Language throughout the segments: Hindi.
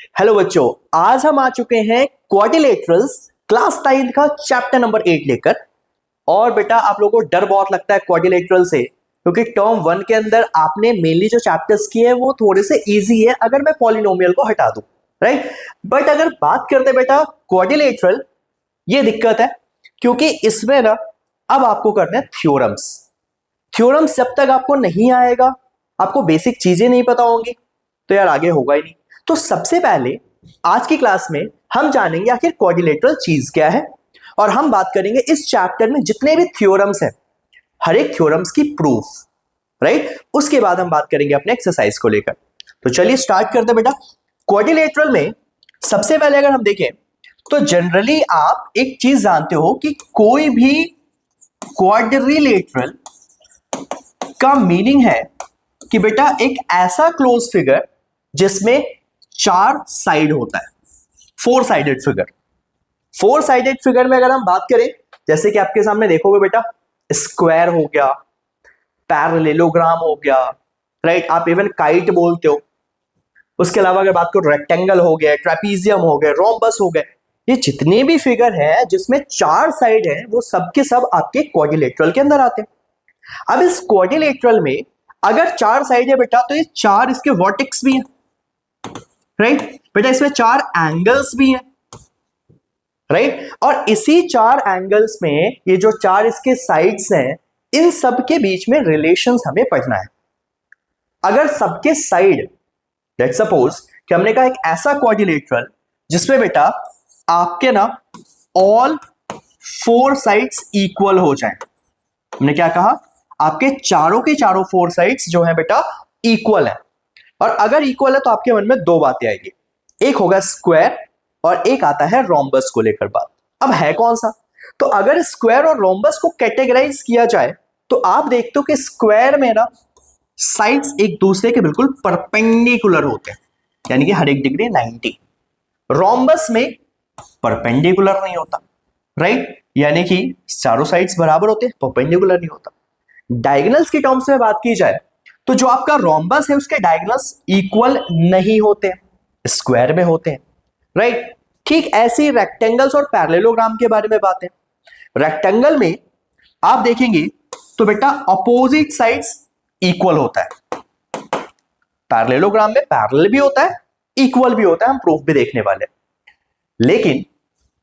हेलो बच्चों, आज हम आ चुके हैं क्वाड्रिलेटरल्स क्लास 9 का चैप्टर नंबर 8 लेकर। और बेटा आप लोगों को डर बहुत लगता है क्वाड्रिलेटरल से, क्योंकि टर्म 1 के अंदर आपने मेनली जो चैप्टर्स किए हैं वो थोड़े से इजी है अगर मैं पॉलिनोमियल को हटा दूं, राइट। बट अगर बात करते बेटा क्वाड्रिलेटरल, ये दिक्कत है क्योंकि इसमें ना अब आपको करना है थ्योरम्स। थ्योरम्स जब तक आपको नहीं आएगा, आपको बेसिक चीजें नहीं पता होंगी, तो यार आगे होगा ही नहीं। तो सबसे पहले आज की क्लास में हम जानेंगे आखिर क्वाड्रिलेटरल चीज क्या है, और हम बात करेंगे इस चैप्टर में जितने भी थ्योरम्स हैं हर एक थ्योरम्स की प्रूफ, राइट। उसके बाद हम बात करेंगे अपने एक्सरसाइज को लेकर। तो चलिए स्टार्ट करते हैं बेटा। क्वाड्रिलेटरल में सबसे पहले अगर हम देखें तो जनरली आप एक चीज जानते हो कि कोई भी क्वाड्रिलेटरल का मीनिंग है कि बेटा एक ऐसा क्लोज फिगर जिसमें 4 साइड होता है, 4 साइडेड फिगर। 4 साइडेड फिगर में अगर हम बात करें, जैसे कि आपके सामने देखोगे बेटा, स्क्वायर हो गया, पैरेललोग्राम हो गया, राइट, आप इवन काइट बोलते हो। उसके अलावा अगर बात करो रेक्टेंगल हो गया, ट्रेपीजियम हो गया, रोम्बस हो गए, ये जितने भी फिगर हैं जिसमें 4 साइड हैं वो सब के सब आपके क्वाड्रिलेटरल के अंदर आते हैं। अब इस क्वाड्रिलेटरल में अगर 4 साइड है बेटा, तो ये 4 इसके वर्टेक्स भी हैं, राइट बेटा। इसमें 4 एंगल्स भी हैं, राइट। और इसी 4 एंगल्स में ये जो 4 इसके साइड्स हैं, इन सब के बीच में रिलेशंस हमें पढ़ना है। अगर सबके साइड, लेट्स सपोज कि हमने कहा एक ऐसा क्वाड्रिलेटरल जिसमें बेटा आपके ना ऑल 4 साइड्स इक्वल हो जाएं। हमने क्या कहा, आपके चारों के चारों 4 साइड्स जो है बेटा इक्वल है। और अगर इक्वल है तो आपके मन में 2 बातें आएगी, एक होगा स्क्वायर और एक आता है रोम्बस को लेकर बात। अब है कौन सा? तो अगर स्क्वायर और रोम्बस को कैटेगराइज किया जाए तो आप देखते हो कि स्क्वायर में ना साइड्स एक दूसरे के बिल्कुल परपेंडिकुलर होते हैं, यानी कि हर एक डिग्री 90। रोम्बस में परपेंडिकुलर नहीं होता, राइट, यानी कि चारों साइड्स बराबर होते हैं, परपेंडिकुलर नहीं होता। डायगोनल्स की टर्म्स में बात की जाए तो जो आपका रोम्बस है उसके डायगोनल्स इक्वल नहीं होते हैं, स्क्वायर में होते हैं, राइट। ठीक ऐसे ही रेक्टेंगल्स और पैरेललोग्राम के बारे में बात है। रेक्टेंगल में आप देखेंगे तो बेटा अपोजिट साइड्स इक्वल होता है, पैरेललोग्राम में पैरेलल भी होता है, इक्वल भी होता है, हम प्रूफ भी देखने वाले हैं। लेकिन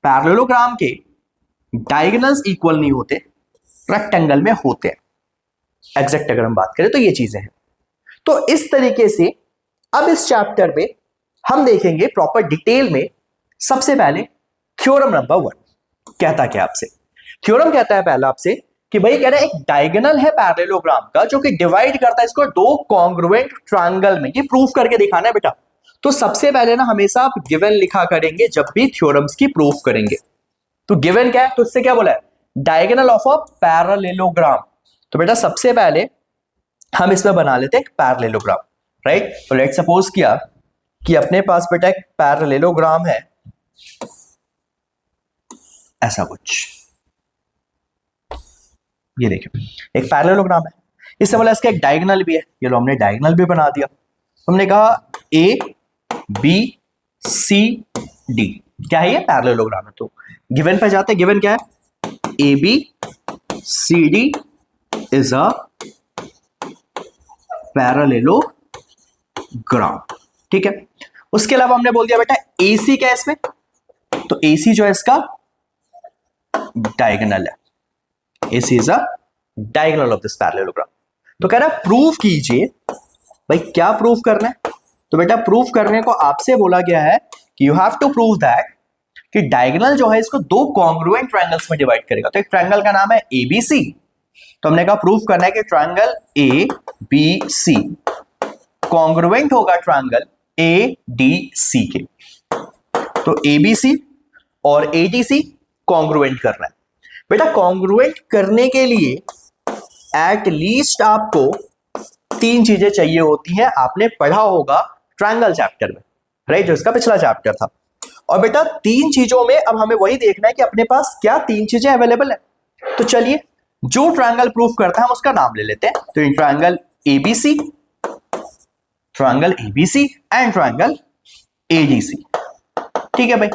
पैरेललोग्राम के डायगोनल्स इक्वल नहीं होते, रेक्टेंगल में होते हैं। एग्जैक्ट अगर हम बात करें तो ये चीजें हैं। तो इस तरीके से अब इस चैप्टर में हम देखेंगे प्रॉपर डिटेल में। सबसे पहले थ्योरम नंबर 1 कहता क्या आपसे, थ्योरम कहता है पहला आपसे कि भाई कह रहा है एक डायगोनल है पैरेललोग्राम का जो कि डिवाइड करता है इसको 2 कॉन्ग्रुएंट ट्रायंगल में। ये प्रूफ करके दिखाना है बेटा। तो सबसे पहले ना हमेशा आप गिवन लिखा करेंगे जब भी थ्योरम्स की प्रूफ करेंगे। तो गिवन क्या है, तो इससे क्या बोला है, डायगोनल ऑफ अ पैरेललोग्राम। तो बेटा सबसे पहले हम इसमें बना लेते हैं एक पैरेललोग्राम, राइट। तो लेट सपोज किया कि अपने पास बेटा एक पैरेललोग्राम है, ऐसा कुछ, ये देखिए एक पैरेललोग्राम है। इससे बोला इसका एक डायगोनल भी है, ये लो हमने डायगोनल भी बना दिया। हमने कहा ए बी सी डी, क्या है ये, पैरेललोग्राम है। तो गिवन पे जाते हैं, गिवन क्या है, A B C D is a parallelogram, ठीक है। उसके अलावा हमने बोल दिया बेटा AC क्या है इसमें, तो AC जो है इसका डायगोनल है, AC is a diagonal of this parallelogram. तो कह रहा है प्रूफ कीजिए। भाई क्या प्रूफ करना है, तो बेटा प्रूफ करने को आपसे बोला गया है कि you have to prove that कि डायगोनल जो है इसको 2 कॉन्ग्रुएंट ट्रायंगल्स में डिवाइड करेगा। तो एक ट्रायंगल का नाम है ABC, तो हमने कहा प्रूफ करना है कि ट्रायंगल ABC कॉन्ग्रुएंट होगा ट्रायंगल ADC के। तो ABC और ADC कॉन्ग्रुएंट करना है बेटा। कॉन्ग्रुएंट करने के लिए एट लीस्ट आपको 3 चीजें चाहिए होती हैं, आपने पढ़ा होगा ट्रायंगल चैप्टर में, राइट, जो इसका पिछला चैप्टर था। और बेटा 3 चीजों में अब हमें वही देखना है कि अपने पास क्या 3 चीजें अवेलेबल है। तो चलिए जो ट्रायंगल प्रूफ करता है हम उसका नाम ले लेते हैं। तो in triangle ABC, triangle ABC and triangle ADC. ठीक है भाई,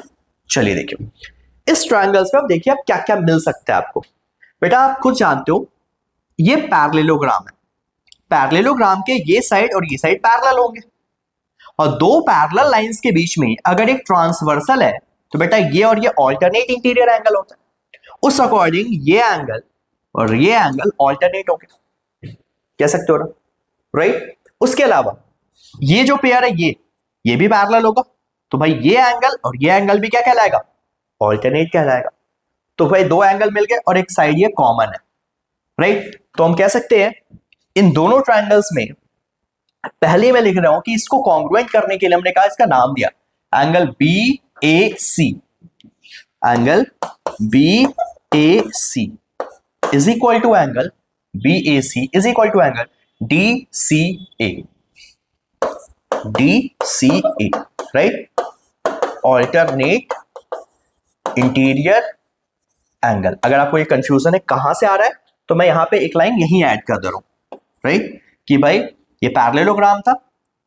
चलिए देखिए इस ट्रायंगल्स में अब देखिए आप क्या क्या मिल सकता है आपको। बेटा आप खुद जानते हो ये पैरेललोग्राम है, पैरेललोग्राम के ये साइड और ये साइड पैरेलल होंगे, और दो पैरेलल लाइंस के बीच में अगर एक ट्रांसवर्सल है तो बेटा ये और ये ऑल्टरनेट इंटीरियर एंगल होता है। उस अकॉर्डिंग ये एंगल और ये एंगल ऑल्टरनेट हो गए, कह सकते हो ना, राइट। उसके अलावा ये जो पेयर है ये भी पैरेलल होगा, तो भाई ये एंगल और ये एंगल भी क्या कहलाएगा, ऑल्टरनेट कहलाएगा। तो भाई दो एंगल मिल गए और एक साइड ये कॉमन है, राइट। तो हम कह सकते हैं इन दोनों ट्रायंगल्स में, पहले मैं लिख रहा हूं कि इसको कॉन्ग्रुएंट करने के लिए हमने कहा इसका नाम दिया angle B A C, angle B A C is equal to angle B A C is equal to angle D C A, D C A, right, alternate interior angle. अगर आपको ये कंफ्यूजन है कहां से आ रहा है तो मैं यहां पे एक लाइन यहीं ऐड कर दे रहा हूं, राइट, कि भाई ये पैरेललोग्राम था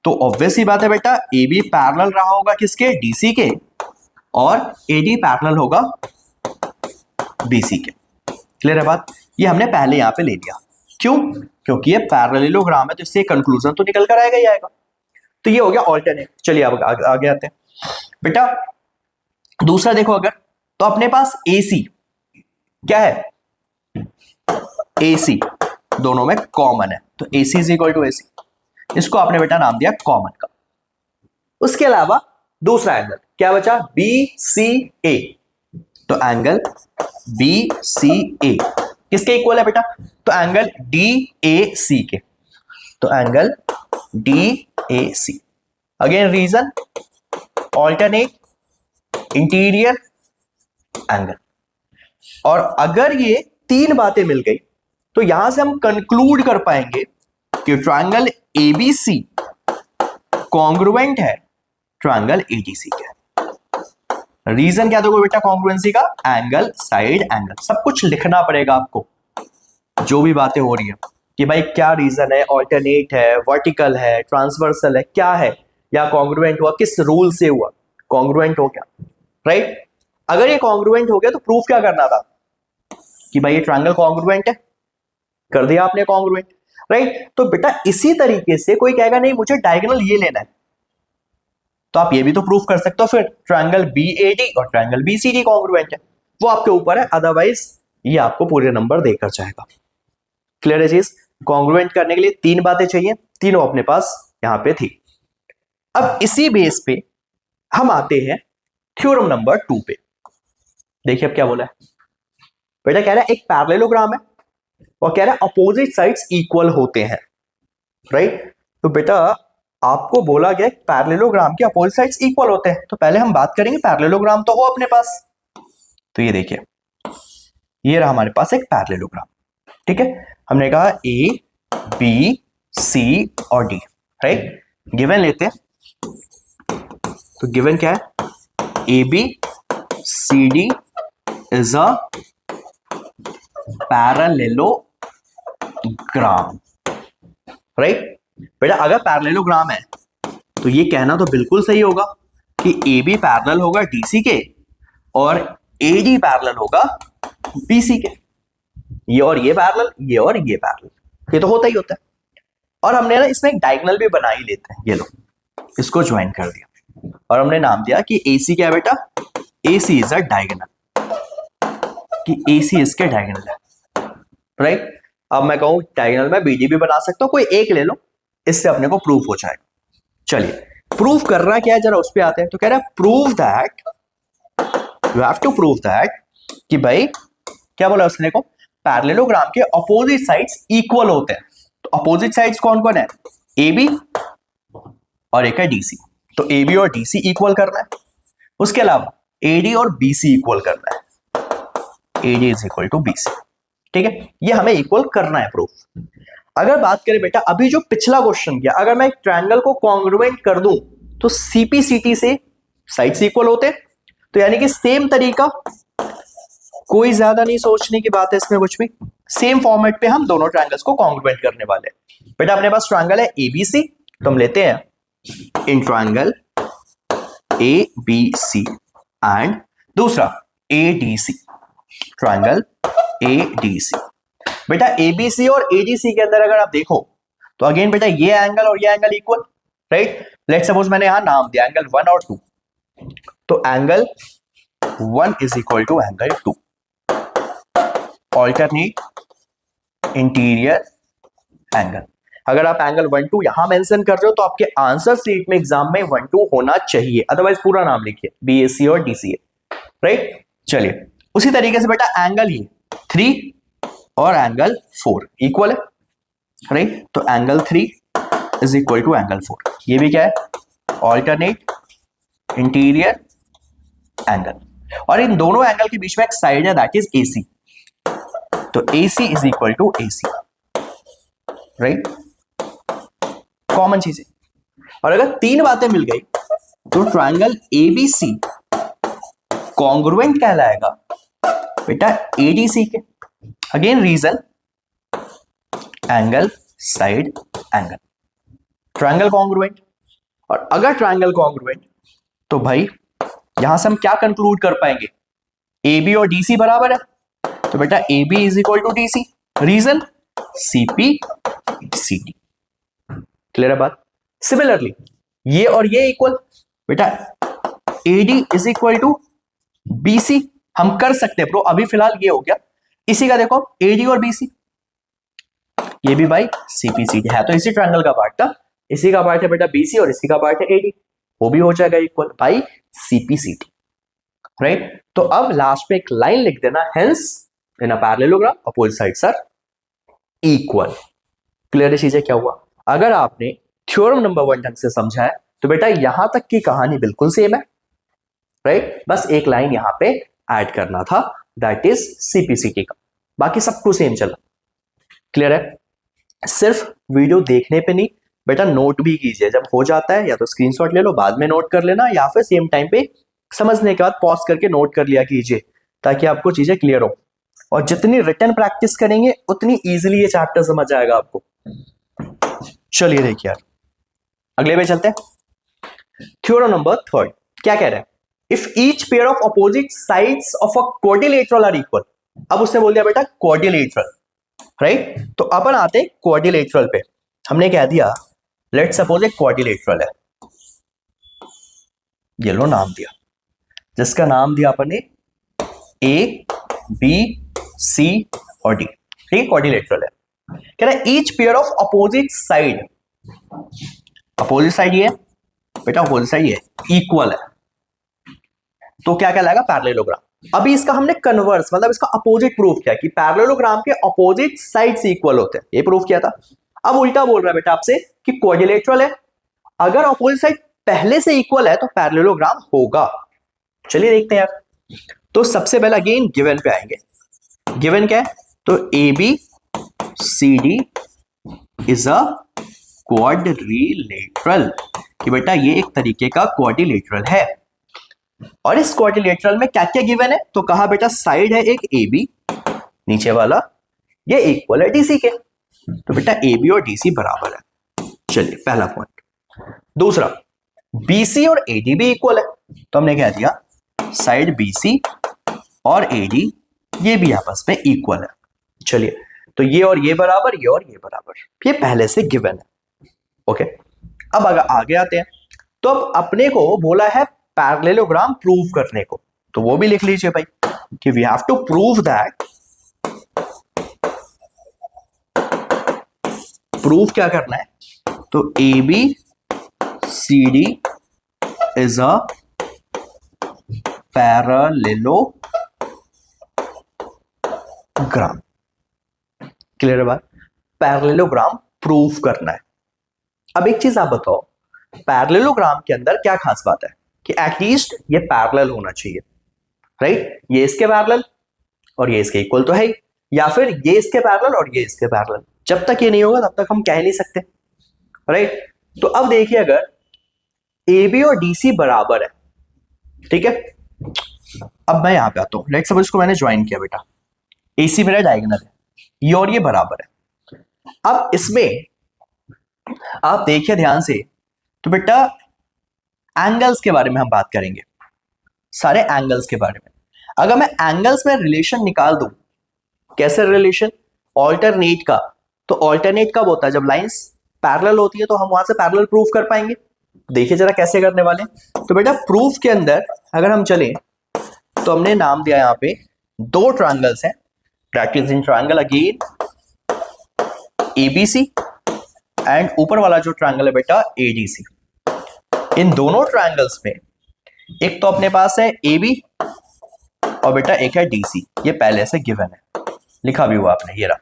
तो ऑब्वियस ही बात है बेटा ए बी पैरेलल रहा होगा किसके, डीसी के, और एडी पैरेलल होगा बीसी के। क्लियर है बात, ये हमने पहले यहां पे ले लिया, क्यों, क्योंकि ये पैरेललोग्राम है तो इससे कंक्लूजन तो निकल कर आएगा ही आएगा। तो ये हो गया ऑल्टरनेट। चलिए अब आगे आते हैं बेटा। दूसरा देखो अगर, तो अपने पास AC क्या है, AC दोनों में कॉमन है तो AC is equal to AC, इसको आपने बेटा नाम दिया कॉमन का। उसके अलावा दूसरा एंगल क्या बचा, BCA, तो एंगल BCA किसके इक्वल है बेटा, तो एंगल DAC के, तो angle DAC। Again reason alternate interior angle. और अगर ये तीन बातें मिल गई तो यहां से हम कंक्लूड कर पाएंगे कि ट्रायंगल ABC कॉन्ग्रुएंट है ट्रायंगल ADC के। रीजन क्या दोगे बेटा कॉन्ग्रुएंसी का, एंगल, साइड एंगल, सब कुछ लिखना पड़ेगा आपको जो भी बातें हो रही है कि भाई क्या रीजन है, ऑल्टरनेट है, वर्टिकल है, ट्रांसवर्सल है, क्या है, या कॉन्ग्रुएंट हुआ, किस रूल से हुआ, कॉन्ग्रुएंट हो गया, राइट। अगर ये कॉन्ग्रुएंट हो गया तो प्रूफ क्या करना था कि भाई ये ट्रायंगल कॉन्ग्रुएंट है, कर दिया आपने कॉन्ग्रुएंट, राइट। तो बेटा इसी तरीके से कोई कहेगा नहीं मुझे डायगोनल ये लेना है, तो आप ये भी तो प्रूफ कर सकते हो फिर ट्रायंगल BAD और ट्रायंगल BCD कॉन्ग्रुएंट है, वो आपके ऊपर है, अदरवाइज ये आपको पूरे नंबर देकर जाएगा। क्लियर है चीज, कॉन्ग्रुएंट करने के लिए तीन बातें चाहिए, तीनों अपने पास यहां पे थी। अब इसी बेस पे हम आते हैं थ्योरम नंबर 2 पे। देखिए अब क्या बोला है बेटा, कह रहा है एक पैरेललोग्राम है और कह रहा है अपोजिट साइड्स इक्वल होते हैं, राइट। तो बेटा आपको बोला गया पैरेललोग्राम के अपोजिट साइड्स इक्वल होते हैं, तो पहले हम बात करेंगे पैरेललोग्राम तो हो अपने पास। तो ये देखिए ये रहा हमारे पास एक पैरेललोग्राम, ठीक है। हमने कहा A B C और D, राइट। गिवन लेते हैं, तो गिवन क्या है, ABCD is a parallelogram, right. बेटा अगर पैरेललोग्राम है तो ये कहना तो बिल्कुल सही होगा कि AB पैरेलल होगा DC के और AD पैरेलल होगा BC के, ये और ये पैरेलल, ये और ये पैरेलल, ये तो होता ही होता है। और हमने ना इसमें एक डायगोनल भी बना ही लेते हैं, ये लो इसको ज्वाइन कर दिया और हमने नाम दिया कि AC क्या है बेटा, AC इज अ डायगोनल, कि AC इसके डायगोनल है, राइट। अब मैं कहूं डायगोनल में BD भी बना सकता हूं, कोई एक ले लो, इससे अपने को प्रूफ हो जाएगा। चलिए प्रूफ करना क्या है जरा उस पे आते हैं। तो कह रहा है prove that, you have to prove that कि भाई क्या बोला उसने को, पैरेललोग्राम के अपोजिट साइड्स इक्वल होते हैं। तो अपोजिट साइड्स कौन कौन है, AB और एक है DC, तो AB और DC इक्वल करना है। उसके अलावा AD और BC इक्वल करना है, AD is equal to BC, ठीक है। ये हमें इक्वल करना है प्रूफ। अगर बात करें बेटा अभी जो पिछला क्वेश्चन किया, अगर मैं एक ट्रायंगल को कॉन्ग्रुएंट कर दूं तो CPCT से साइड्स इक्वल होते, तो यानी कि सेम तरीका, कोई ज्यादा नहीं सोचने की बात है इसमें कुछ भी, सेम फॉर्मेट पे हम दोनों ट्रायंगल्स को कॉन्ग्रुएंट करने वाले हैं। बेटा अपने पास ट्रायंगल है ABC, तो हम लेते हैं in triangle A B C and दूसरा A D C, triangle A D C. बेटा एबीसी और एडीसी के अंदर अगर आप देखो तो अगेन बेटा ये एंगल और ये angle equal, right. Let suppose मैंने यहां नाम दिया एंगल 1 और 2, तो angle 1 is equal to angle 2, alternate interior angle. अगर आप एंगल 1 2 यहां मेंशन कर रहे हो तो आपके आंसर शीट में एग्जाम में 1 2 होना चाहिए, अदरवाइज पूरा नाम लिखिए बीएसी और डीसीए, राइट। चलिए उसी तरीके से बेटा एंगल ये 3 और एंगल 4 इक्वल है, राइट। तो angle 3 is equal to angle 4, ये भी क्या है, ऑल्टरनेट इंटीरियर एंगल। और इन दोनों एंगल के बीच में एक साइड है दैट इज एसी, तो AC is equal to AC, right. Common चीज है। और अगर तीन बातें मिल गई तो ट्रायंगल एबीसी कॉन्ग्रुएंट कहलाएगा बेटा एडीसी के। Again reason, angle side angle, triangle congruent. और अगर ट्रायंगल कॉन्ग्रुएंट तो भाई यहां से हम क्या कंक्लूड कर पाएंगे, ए बी और डीसी बराबर है, तो बेटा A B is equal to DC, reason CP CD. Clear है बात। सिमिलरली ये और ये इक्वल, बेटा AD is equal to BC हम कर सकते हैं प्रो, अभी फिलहाल ये हो गया। इसी का देखो एडी और बीसी, ये भी भाई सीपीसीडी है, तो इसी ट्रायंगल का पार्ट था, इसी का पार्ट है बेटा बीसी और इसी का पार्ट है एडी, वो भी हो जाएगा इक्वल बाई सीपीसीडी, राइट। तो अब लास्ट में एक लाइन लिख देना, hence in a parallelogram opposite sides are equal. Clear चीजें क्या हुआ। अगर आपने थ्योरम नंबर 1 ढंग से समझा है तो बेटा यहां तक की कहानी बिल्कुल सेम है, राइट। बस एक लाइन यहां पे ऐड करना था दैट इज सीपीसीटी का, बाकी सब कुछ सेम चला। क्लियर है। सिर्फ वीडियो देखने पे नहीं बेटा, नोट भी कीजिए, जब हो जाता है या तो स्क्रीनशॉट ले लो, बाद में नोट कर लेना, या फिर सेम टाइम पे समझने के बाद पॉज करके नोट कर लिया कीजिए, ताकि आपको चीजें क्लियर हो। और जितनी रिटन प्रैक्टिस करेंगे उतनी इजीली ये चैप्टर समझ आएगा आपको। चलिए देखिए यार, अगले पे चलते हैं। थ्योरम नंबर 3 क्या कह रहा है, if each pair of opposite sides of a quadrilateral are equal. अब उसने बोल दिया बेटा क्वाड्रिलेटरल, राइट। तो अपन आते हैं क्वाड्रिलेटरल पे। हमने कह दिया लेट सपोज एक क्वाड्रिलेटरल है, ये लो नाम दिया, जिसका नाम दिया अपन ने ए बी सी और डी, ठीक है, क्वाड्रिलेटरल है। कह रहा है each pair of opposite side, opposite side ये बेटा, अपोजिट साइड ये इक्वल है, तो क्या कहलाएगा, पैरेललोग्राम। अभी इसका हमने कन्वर्स मतलब इसका अपोजिट प्रूफ किया कि पैरेललोग्राम के अपोजिट साइड्स इक्वल होते हैं, ये प्रूफ किया था। अब उल्टा बोल रहा है बेटा आपसे कि क्वाड्रिलेटरल है, अगर अपोजिट साइड पहले से इक्वल है तो पैरेललोग्राम होगा। चलिए देखते हैं यार। तो सबसे पहले अगेन गिवन पे आएंगे। गिवन क्या है, तो A B C D is a quadrilateral, कि बेटा ये एक तरीके का क्वाड्रिलेटरल है। और इस क्वाड्रिलेटरल में क्या क्या गिवन है, तो कहा बेटा साइड है एक ए बी, नीचे वाला ये इक्वल है डीसी के, तो बेटा ए बी और डीसी बराबर है। चलिए पहला पॉइंट। दूसरा बीसी और एडी भी इक्वल है, तो हमने क्या दिया, साइड बीसी और एडी ये भी आपस में इक्वल है। चलिए तो ये और ये बराबर, ये और ये बराबर, ये पहले से गिवन है। ओके, अब अगर आगे आते हैं तो अब अपने को बोला है पैरेललोग्राम प्रूव करने को, तो वो भी लिख लीजिए भाई कि we have to prove that, proof क्या करना है, तो A B C D is a parallelogram. Clear है बात, पैरेललोग्राम प्रूफ करना है। अब एक चीज आप बताओ, पैरेललोग्राम के अंदर क्या खास बात है कि एटलीस्ट ये पैरेलल होना चाहिए, राइट। ये इसके पैरेलल और ये इसके इक्वल तो है ही, या फिर ये इसके पैरेलल और ये इसके पैरेलल। जब तक ये नहीं होगा तब तक हम कह नहीं सकते, राइट। तो अब देखिए अगर ए बी और डीसी बराबर है, ठीक है। अब मैं यहां पे आता हूं, लेट्स सपोज इसको मैंने ज्वाइन किया बेटा, एसी मेरा डायगोनल है, ये और ये बराबर है। अब इसमें आप देखिए ध्यान से, तो बेटा एंगल्स के बारे में हम बात करेंगे, सारे एंगल्स के बारे में। अगर मैं एंगल्स में रिलेशन निकाल दूं, कैसे रिलेशन? ऑल्टरनेट का। तो ऑल्टरनेट कब होता है? जब लाइंस पैरेलल होती है, तो हम वहां से पैरेलल प्रूफ कर पाएंगे। देखिए जरा कैसे करने वाले हैं। तो बेटा प्रूफ के अंदर अगर हम चलें तो हमने नाम दिया यहां पे दो ट्रायंगल्स हैं, that is in triangle again ABC and ऊपर वाला जो ट्रायंगल है बेटा एडीसी। इन दोनों ट्रायंगल्स में एक तो अपने पास है AB और बेटा एक है DC, ये पहले से गिवन है, लिखा भी हुआ आपने, ये रहा।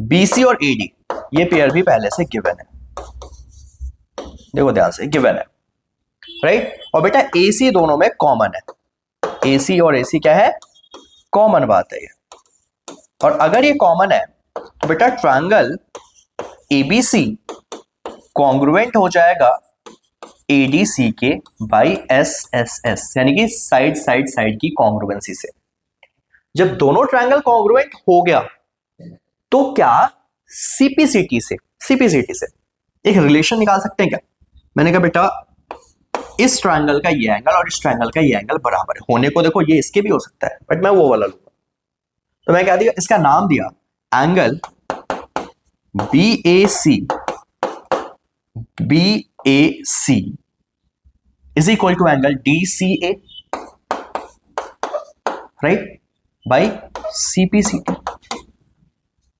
BC और AD ये पेयर भी पहले से गिवन है, देखो ध्यान से गिवन है, राइट। और बेटा AC दोनों में कॉमन है, AC और AC क्या है? कॉमन बात है ये। और अगर ये कॉमन है तो बेटा ट्रायंगल ABC कॉन्ग्रुएंट हो जाएगा ADC के बाई SSS, यानी कि साइड साइड साइड की कॉन्ग्रुएंसी से। जब दोनों ट्रायंगल कॉन्ग्रुएंट हो गया तो क्या CPCT से एक रिलेशन निकाल सकते हैं क्या? मैंने कहा बेटा इस ट्रायंगल का ये एंगल और इस ट्रायंगल का ये एंगल बराबर है, होने को देखो ये इसके भी हो सकता है, बट मैं वो वाला लूंगा। तो मैं क्या दिया, इसका नाम दिया angle BAC is equal to angle DCA, right, by CPCT।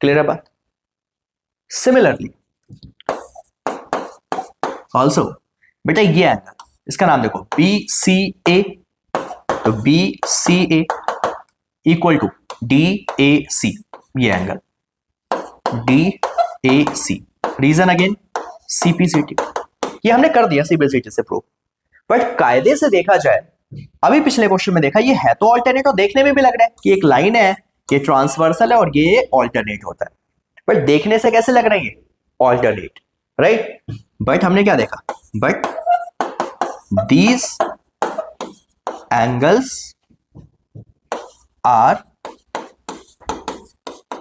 Clear है बात? सिमिलरली ऑल्सो बेटा ये एंगल, इसका नाम देखो BCA, तो BCA इक्वल टू DAC, ये angle DAC, reason again CPCT। ये हमने कर दिया CPCT से प्रूफ। बट कायदे से देखा जाए, अभी पिछले क्वेश्चन में देखा, ये है तो ऑल्टरनेट और देखने में भी लग रहा है कि एक लाइन है, ये ट्रांसवर्सल है और ये ऑल्टरनेट होता है, बट देखने से कैसे लग रहा है ये ऑल्टरनेट, राइट। बट हमने क्या देखा, but these angles are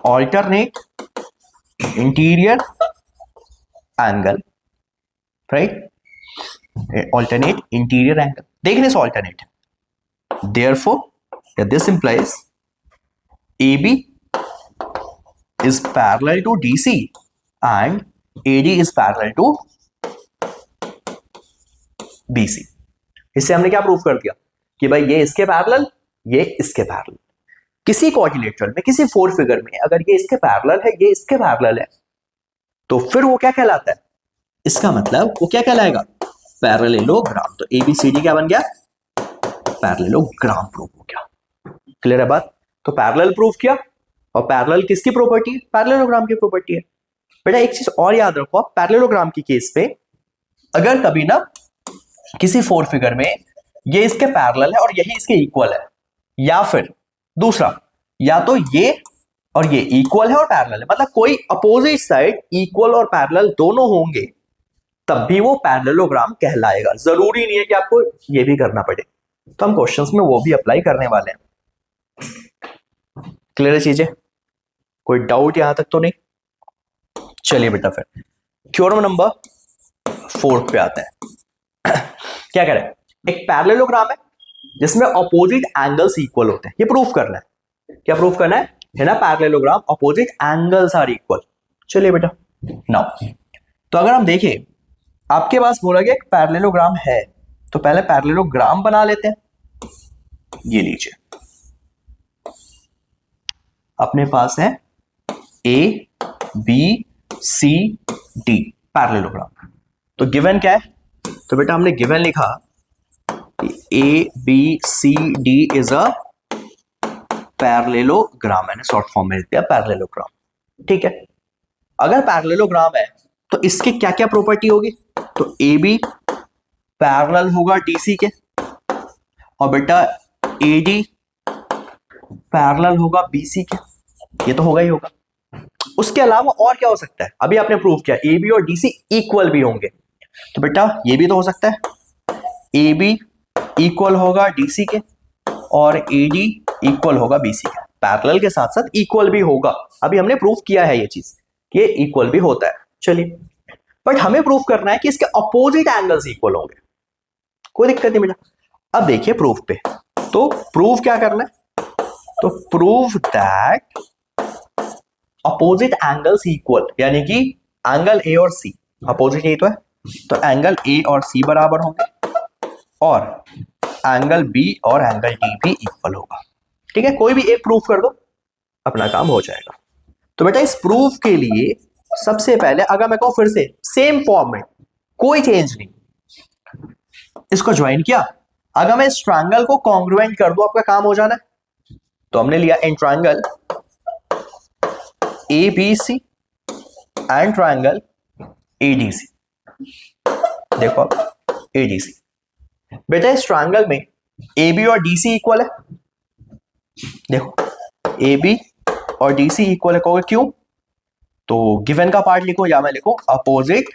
alternate interior angle, right, alternate interior angle, देखने से alternate है। Therefore this implies AB is parallel to DC and AD is parallel to BC। इससे हमने क्या प्रूफ कर दिया कि भाई ये इसके पैरेलल, ये इसके पैरेलल। किसी कोऑर्डिनेटर में, किसी फोर फिगर में अगर ये इसके पैरेलल है, ये इसके पैरेलल है, तो फिर वो क्या कहलाता है? इसका मतलब वो क्या कहलाएगा? पैरेललोग्राम। तो ABCD क्या बन गया? पैरेललोग्राम प्रूफ हो गया। क्लियर है बात? तो पैरेलल प्रूफ किया, और पैरेलल किसकी प्रॉपर्टी है? पैरेललोग्राम की प्रॉपर्टी है। बेटा एक चीज और याद रखो, पैरेललोग्राम की केस पे अगर कभी ना किसी फोर फिगर में ये इसके पैरेलल है और यही इसके इक्वल है, या फिर दूसरा, या तो ये और ये इक्वल है और पैरेलल है, मतलब कोई अपोजिट साइड इक्वल और पैरेलल दोनों होंगे, तब भी वो पैरेललोग्राम कहलाएगा। जरूरी नहीं है कि आपको ये भी करना पड़े, तो हम क्वेश्चंस में वो भी अप्लाई करने वाले हैं। क्लियर है चीजें? कोई डाउट यहां तक तो नहीं? चलिए बेटा फिर थ्योरम नंबर 4 पे आते हैं। क्या कह रहे हैं? एक पैरेललोग्राम है जिसमें ऑपोजिट एंगल्स इक्वल होते हैं, ये प्रूफ करना है। क्या प्रूफ करना है ना? Parallelogram opposite angles are equal. चलिए बेटा नाउ, तो अगर हम देखें, आपके पास बोला गया एक पैरेललोग्राम है, तो पहले पैरेललोग्राम बना लेते हैं। ये लीजिए, अपने पास है ABCD पैरेललोग्राम। तो गिवन क्या है? तो बेटा हमने गिवन लिखा ABCD इज अ पैरेललोग्राम, मैंने शॉर्ट फॉर्म में लिख दिया पैरेललोग्राम। ठीक है, अगर पैरेललोग्राम है तो इसकी क्या क्या प्रॉपर्टी होगी? तो AB पैरेलल होगा DC के, और बेटा AD पैरेलल होगा BC के, ये तो होगा ही होगा। उसके अलावा और क्या हो सकता है? अभी आपने प्रूव किया AB और DC इक्वल भी होंगे, तो बेटा ये भी तो हो सकता है, AB इक्वल होगा DC के और AD इक्वल होगा BC के, पैरेलल के साथ साथ इक्वल भी होगा। अभी हमने प्रूव किया है ये चीज, ये इक्वल भी होता है। चलिए, बट हमें प्रूफ करना है कि इसके अपोजिट एंगल्स इक्वल होंगे। कोई दिक्कत नहीं बेटा। अब देखिए प्रूफ पे, तो प्रूफ क्या करना है, तो prove that opposite angles equal, यानी कि एंगल ए और सी अपोजिट ही तो है, तो एंगल ए और सी बराबर होंगे और एंगल बी और एंगल डी भी इक्वल होगा। ठीक है, कोई भी एक प्रूफ कर दो, अपना काम हो जाएगा। तो बेटा इस प्रूफ के लिए सबसे पहले अगर मैं कहूं फिर से सेम फॉर्मेट, कोई चेंज नहीं, इसको ज्वाइन किया, अगर मैं इस ट्रायंगल को कॉन्ग्रुएंट कर दूं आपका काम हो जाना है। तो हमने लिया in triangle ABC and triangle ADC। देखो अब ADC, बेटा इस ट्रायंगल में AB और DC इक्वल है। देखो AB और DC इक्वल है, कहोगे क्यों, तो गिवन का पार्ट लिखो या मैं लिखूं opposite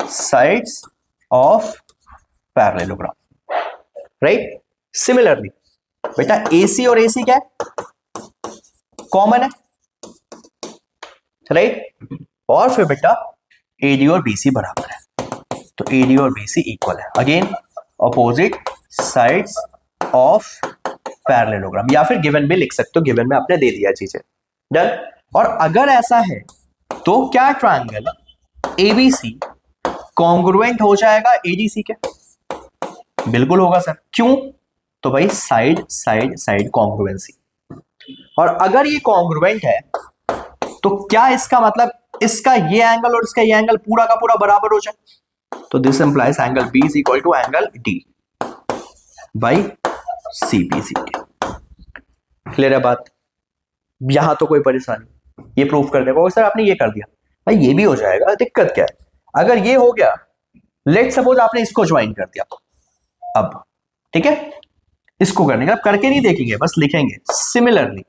sides of parallelogram, right. Similarly बेटा AC और AC क्या है, कॉमन है, राइट। और फिर बेटा AD और BC बराबर है, तो AD और BC इक्वल है, again opposite sides of parallelogram, या फिर गिवन भी लिख सकते हो, गिवन में आपने दे दिया चीजें, डन। और अगर ऐसा है तो क्या ट्रायंगल ABC कॉन्ग्रुएंट हो जाएगा ADC के, बिल्कुल होगा सर, क्यों, तो भाई साइड साइड साइड कॉन्ग्रुएंसी। और अगर ये कॉन्ग्रुएंट है तो क्या इसका मतलब इसका ये एंगल और इसका ये एंगल पूरा का पूरा बराबर हो जाए, तो this implies angle B is equal to angle D by CBC के। क्लियर है बात, यहां तो कोई परेशानी, ये प्रूफ कर देगा सर आपने ये कर दिया, भाई ये भी हो जाएगा, दिक्कत क्या है। अगर ये हो गया, लेट सपोज आपने इसको ज्वाइन कर दिया, अब ठीक है, इसको करने का करके नहीं देखेंगे, बस लिखेंगे सिमिलरली,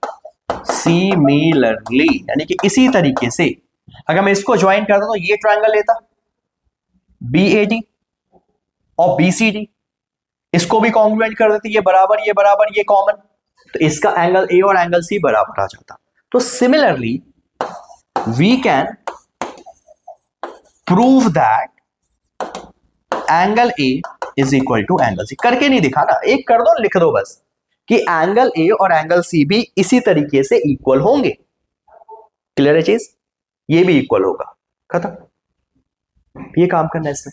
सिमिलरली यानी कि इसी तरीके से अगर मैं इसको ज्वाइन करता तो ये ट्रायंगल लेता BAD और BCD, इसको भी कॉन्ग्रुएंट कर देते, ये बराबर ये कॉमन, तो इसका एंगल A और एंगल C बराबर आ जाता। तो similarly we can prove that angle A is equal to angle C, करके नहीं दिखाना, एक कर दो लिख दो बस कि एंगल A और एंगल C भी इसी तरीके से इक्वल होंगे। क्लियर है चीज, ये भी इक्वल होगा, खत्म, ये काम करना है इसमें,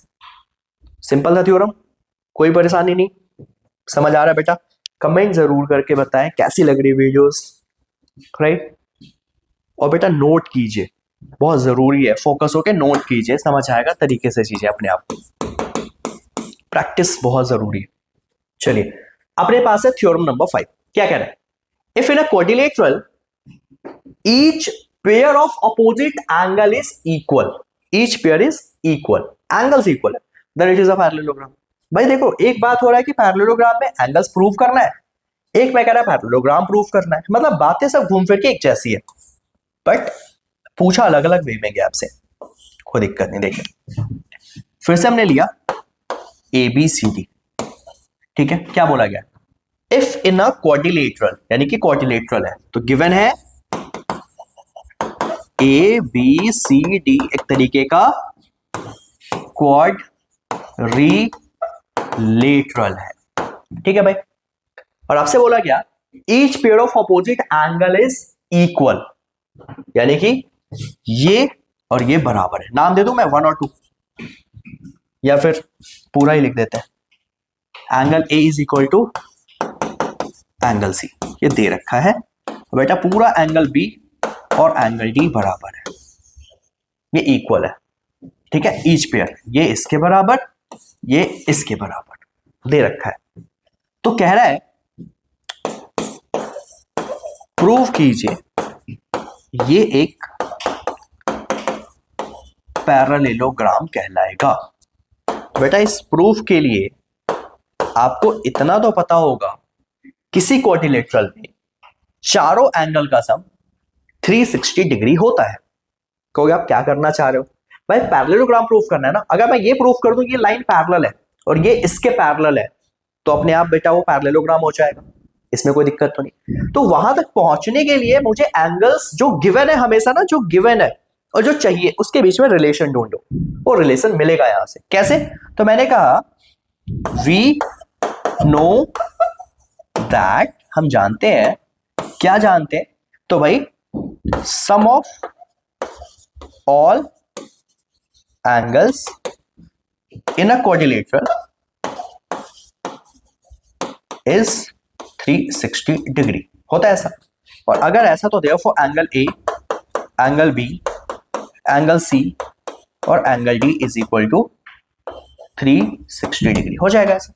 सिंपल था थ्योरम, कोई परेशानी नहीं। समझ आ रहा है बेटा, कमेंट जरूर करके बताएं कैसी लग रही वीडियोस, राइट। और बेटा नोट कीजिए, बहुत जरूरी है, फोकस होके नोट कीजिए, समझ आएगा तरीके से चीजें अपने आप, प्रैक्टिस बहुत जरूरी है। चलिए अपने पास है थ्योरम नंबर 5, क्या कह रहा है, if in a quadrilateral each pair of opposite angle is equal, each pair is equal, angles equal है, then it is a parallelogram. भाई देखो एक बात हो रहा है कि पैरेललोग्राम में एंगल्स प्रूव करना है, एक मैं कह रहा है पैरेललोग्राम प्रूव करना है, मतलब बातें सब घूम फिर के एक जैसी है, बट पूछा अलग अलग वे में गया आपसे, कोई दिक्कत नहीं। देखिए फिर से हमने लिया ABCD, ठीक है, क्या बोला गया, इफ इन अ क्वाड्रिलेटरल, यानी कि क्वाड्रिलेटरल है, तो गिवन है ABCD एक तरीके का क्वाड्रिलेटरल है, ठीक है भाई। और आपसे बोला गया each pair of opposite angle is equal, यानी कि ये और ये बराबर है, नाम दे दूं मैं 1 और 2, या फिर पूरा ही लिख देते हैं, angle A is equal to angle C, ये दे रखा है बेटा, पूरा एंगल B और एंगल D बराबर है, ये इक्वल है, ठीक है, ईच पेयर, ये इसके बराबर ये इसके बराबर दे रखा है। तो कह रहा है प्रूव कीजिए ये एक पैरेललोग्राम कहलाएगा। बेटा इस प्रूफ के लिए आपको इतना तो पता होगा, किसी क्वाड्रिलेटरल में चारों एंगल का सम 360 डिग्री होता है। कहोगे आप क्या करना चाह रहे हो, भाई पैरेललोग्राम प्रूफ करना है ना, अगर मैं ये प्रूफ कर दूं ये लाइन पैरेलल है और ये इसके पैरेलल है, तो अपने आप बेटा वो पैरेललोग्राम हो जाएगा, इसमें कोई दिक्कत तो नहीं। तो वहां तक पहुंचने के लिए मुझे एंगल्स जो गिवन है, हमेशा ना जो गिवन है और जो चाहिए उसके बीच में रिलेशन ढूंढो, वो रिलेशन मिलेगा यहां से। कैसे, तो मैंने कहा वी नो दैट, हम जानते हैं, क्या जानते हैं, तो भाई sum of all angles in a quadrilateral is 360 degree, होता है ऐसा। और अगर ऐसा तो therefore angle A, angle B, angle C और angle D is equal to 360 degree, हो जाएगा ऐसा।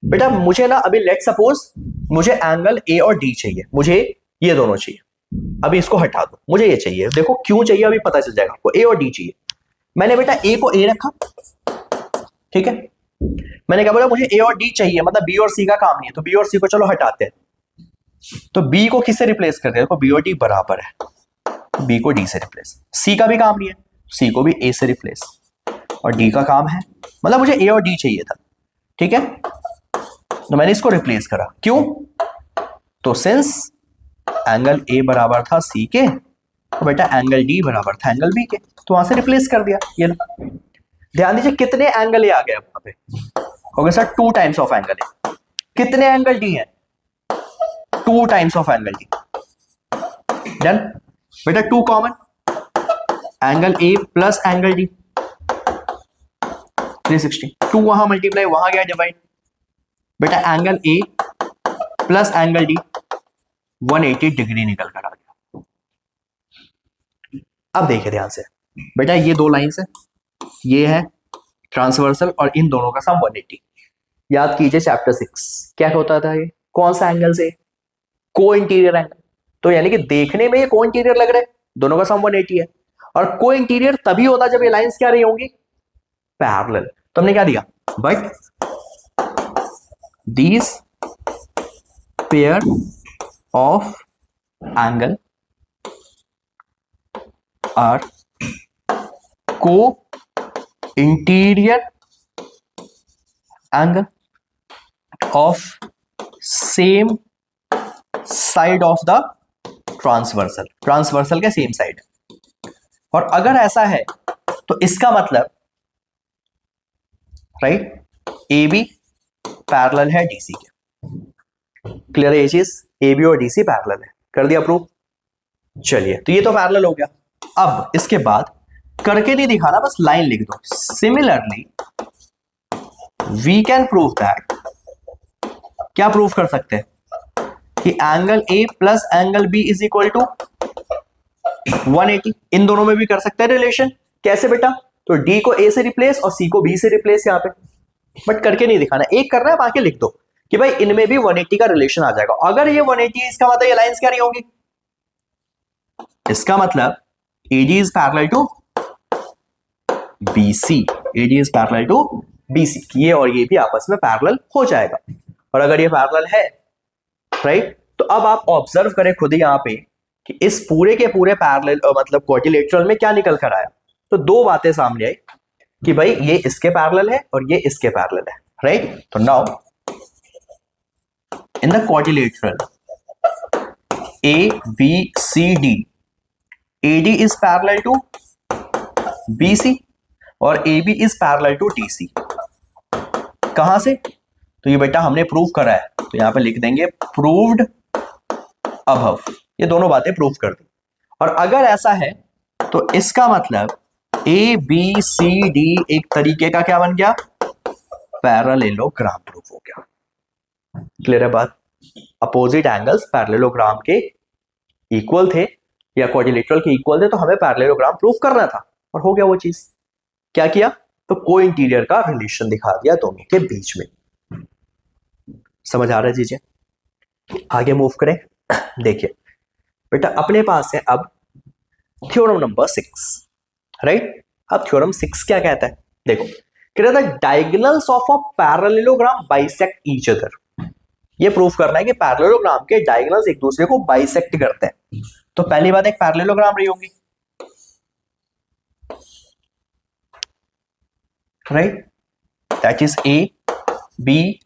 बेटा मुझे ना अभी लेट सपोज मुझे एंगल ए और डी चाहिए, मुझे ये दोनों चाहिए, अभी इसको हटा दो, मुझे ये चाहिए, देखो क्यों चाहिए अभी पता चल जाएगा आपको। ए और डी चाहिए, मैंने बेटा ए को ए रखा, ठीक है, मैंने क्या बोला, मुझे ए और डी चाहिए, मतलब बी और सी का काम नहीं है, तो बी और सी को चलो हटाते हैं, तो बी को किससे रिप्लेस करते हैं, देखो बी और डी बराबर है, बी को डी से रिप्लेस, सी का भी काम नहीं है, सी को भी ए से रिप्लेस, और डी का काम है, मतलब मुझे ए और डी चाहिए था, ठीक है, तो मैंने इसको रिप्लेस करा, क्यों, तो सिंस एंगल ए बराबर था सी के, तो बेटा एंगल डी बराबर था एंगल बी के, तो वहां से रिप्लेस कर दिया। ये लो, ध्यान दीजिए कितने एंगल ए आ गए वहां पे, हो गया sir 2 times of angle A, कितने एंगल डी है, 2 times of angle D, done बेटा, 2 common, angle A plus angle D 360, 2 वहां मल्टीप्लाई, वहां गया डिवाइड, बेटा angle A plus angle D 180 degree निकल कर आ गया। अब देखिए ध्यान से बेटा, ये 2 लाइंस है, ये है ट्रांसवर्सल और इन दोनों का सम 180। याद कीजिए चैप्टर 6 क्या होता था, ये कौन सा एंगल से, को इंटीरियर एंगल, तो यानी कि देखने में ये को इंटीरियर लग रहा है, दोनों का सम 180 है, और को इंटीरियर तभी होता जब ये लाइंस क्या रही होंगी, पैरेलल। तो हमने क्या दिया, but these pair of angle are co-interior angle of same side of the transversal, transversal के सेम साइड, और अगर ऐसा है तो इसका मतलब राइट ए बी पैरेलल है डीसी के, क्लियर है ये चीज, ए बी और डीसी पैरेलल है, कर दिया प्रूव। चलिए तो ये तो पैरेलल हो गया, अब इसके बाद करके नहीं दिखाना, बस लाइन लिख दो, similarly we can prove that, क्या प्रूव कर सकते हैं कि angle A plus angle B is equal to 180, इन दोनों में भी कर सकते हैं रिलेशन, कैसे बेटा, तो डी को ए से रिप्लेस और सी को बी से रिप्लेस यहां पे, बट करके नहीं दिखाना, एक करना है बाकी लिख दो कि भाई इनमें भी 180 का रिलेशन आ जाएगा। अगर ये 180 है इसका मतलब ये लाइंस क्या रही होंगी, इसका मतलब AD is parallel to BC, AD is parallel to BC, ये और ये भी आपस में पैरेलल हो जाएगा, और अगर ये पैरेलल है राइट, तो अब आप ऑब्जर्व करें खुद ही यहां पे कि इस पूरे के पूरे पैरेलल मतलब क्वाड्रिलेटरल में क्या निकल कर आया, तो 2 बातें सामने आई कि भाई ये इसके पैरेलल है और ये इसके पैरेलल है, राइट। तो now in the quadrilateral ABCD, AD is parallel to BC और AB is parallel to DC, कहां से, तो ये बेटा हमने प्रूव करा है, तो यहां पे लिख देंगे प्रूव्ड अबव, ये दोनों बातें प्रूव कर दी। और अगर ऐसा है तो इसका मतलब ABCD एक तरीके का क्या बन गया, पैरेललोग्राम प्रूफ हो गया, क्लियर है बात, अपोजिट एंगल्स पैरेललोग्राम के इक्वल थे या क्वाड्रिलेटरल के इक्वल थे, तो हमें पैरेललोग्राम प्रूफ करना था, और हो गया वो चीज, क्या किया, तो को इंटीरियर का रिलेशन दिखा दिया दोनों के बीच में। समझ आ रहा है चीजें, आगे मूव करें। देखिए बेटा अपने पास है अब थ्योरम नंबर 6, राइट। अब थ्योरम 6 क्या कहता है, देखो कह रहा था diagonals of a parallelogram bisect each other, ये प्रूफ करना है कि पैरेललोग्राम के डायगोनल्स एक दूसरे को बाइसेक्ट करते हैं। तो पहली बात एक पैरेललोग्राम रही होगी, right, that is A B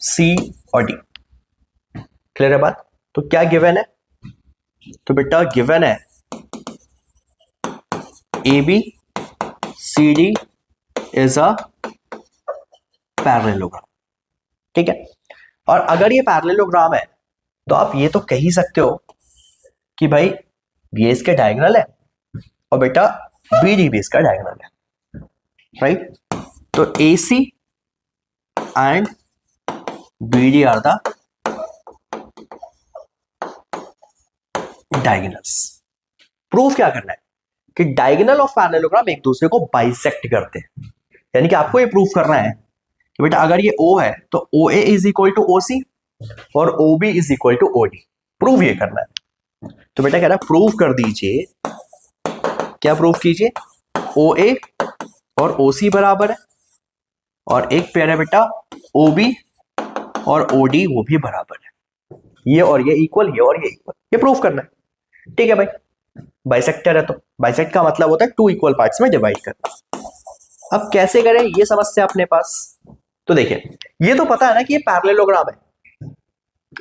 C और D, क्लियर है बात। तो क्या गिवन है, तो बेटा गिवन है AB CD is a parallelogram, ठीक है। और अगर ये पैरेललोग्राम है तो आप ये तो कह ही सकते हो कि भाई ये इसके डायगोनल है और बेटा बीडी भी इसका डायगोनल है, राइट। तो AC and BD are the diagonals. Proof क्या करना है कि डायगोनल ऑफ पैरेललोग्राम एक दूसरे को बाइसेक्ट करते हैं, यानी कि आपको ये प्रूफ करना है कि बेटा अगर ये O है तो OA is equal to OC और OB is equal to OD। Proof ये करना है, तो बेटा कह रहा है प्रूफ कर दीजिए। क्या प्रूफ कीजिए? OA और OC बराबर है और एक पेयर है बेटा OB और OD वो भी बराबर है, ये और ये इक्वल, ये और ये इक्वल, ये प्रूफ करना है, ठीक है भाई। बाइसेक्टर है तो बाइसेक्ट का मतलब होता है टू इक्वल पार्ट्स में डिवाइड करना। अब कैसे करें ये समस्या अपने पास, तो देखिए ये तो पता है ना कि ये पैरेललोग्राम है,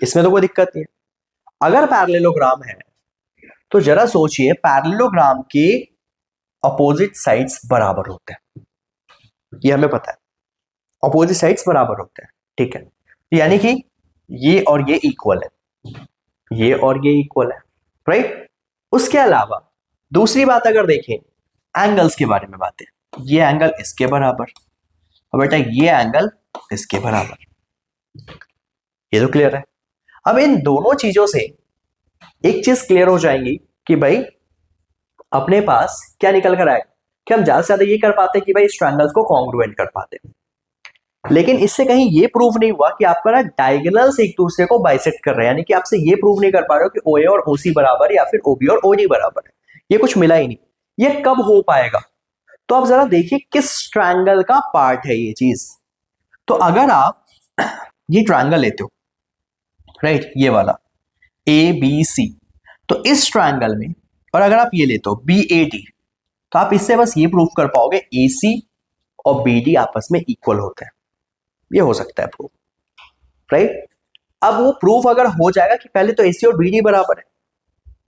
इसमें तो कोई दिक्कत नहीं है। अगर पैरेललोग्राम है तो जरा सोचिए पैरेललोग्राम के अपोजिट साइड्स बराबर होते हैं, ये हमें पता है, अपोजिट साइड्स बराबर होते हैं, ठीक है। यानी कि ये और ये इक्वल है, ये और ये इक्वल है, राइट। उसके अलावा दूसरी बात अगर देखें एंगल्स के बारे में बातें, ये एंगल इसके बराबर और बेटा ये एंगल इसके बराबर, ये तो क्लियर है। अब इन दोनों चीजों से एक चीज क्लियर हो जाएंगी कि भाई अपने पास क्या निकल कर आएगा कि हम ज्यादा से ज्यादा ये कर पाते कि भाई इस ट्रायंगल्स को कॉन्ग्रुएंट कर पाते, लेकिन इससे कहीं ये प्रूव नहीं हुआ कि आपका ना डायगोनल्स एक दूसरे को बाइसेक्ट कर रहे हैं, यानी कि आपसे ये प्रूव नहीं कर पा रहे हो कि OA और OC बराबर है या फिर OB और OD बराबर है, ये कुछ मिला ही नहीं। ये कब हो पाएगा? तो आप जरा देखिए किस ट्रायंगल का पार्ट है ये चीज। तो अगर आप ये ट्रायंगल लेते हो, राइट, ये वाला ABC, तो इस ट्रायंगल में, और अगर आप ये लेते हो BAD, तो आप इससे बस ये प्रूव कर पाओगे AC और BD आपस में इक्वल होते हैं, ये हो सकता है प्रूफ, राइट। अब वो प्रूफ अगर हो जाएगा कि पहले तो AC और BD बराबर है,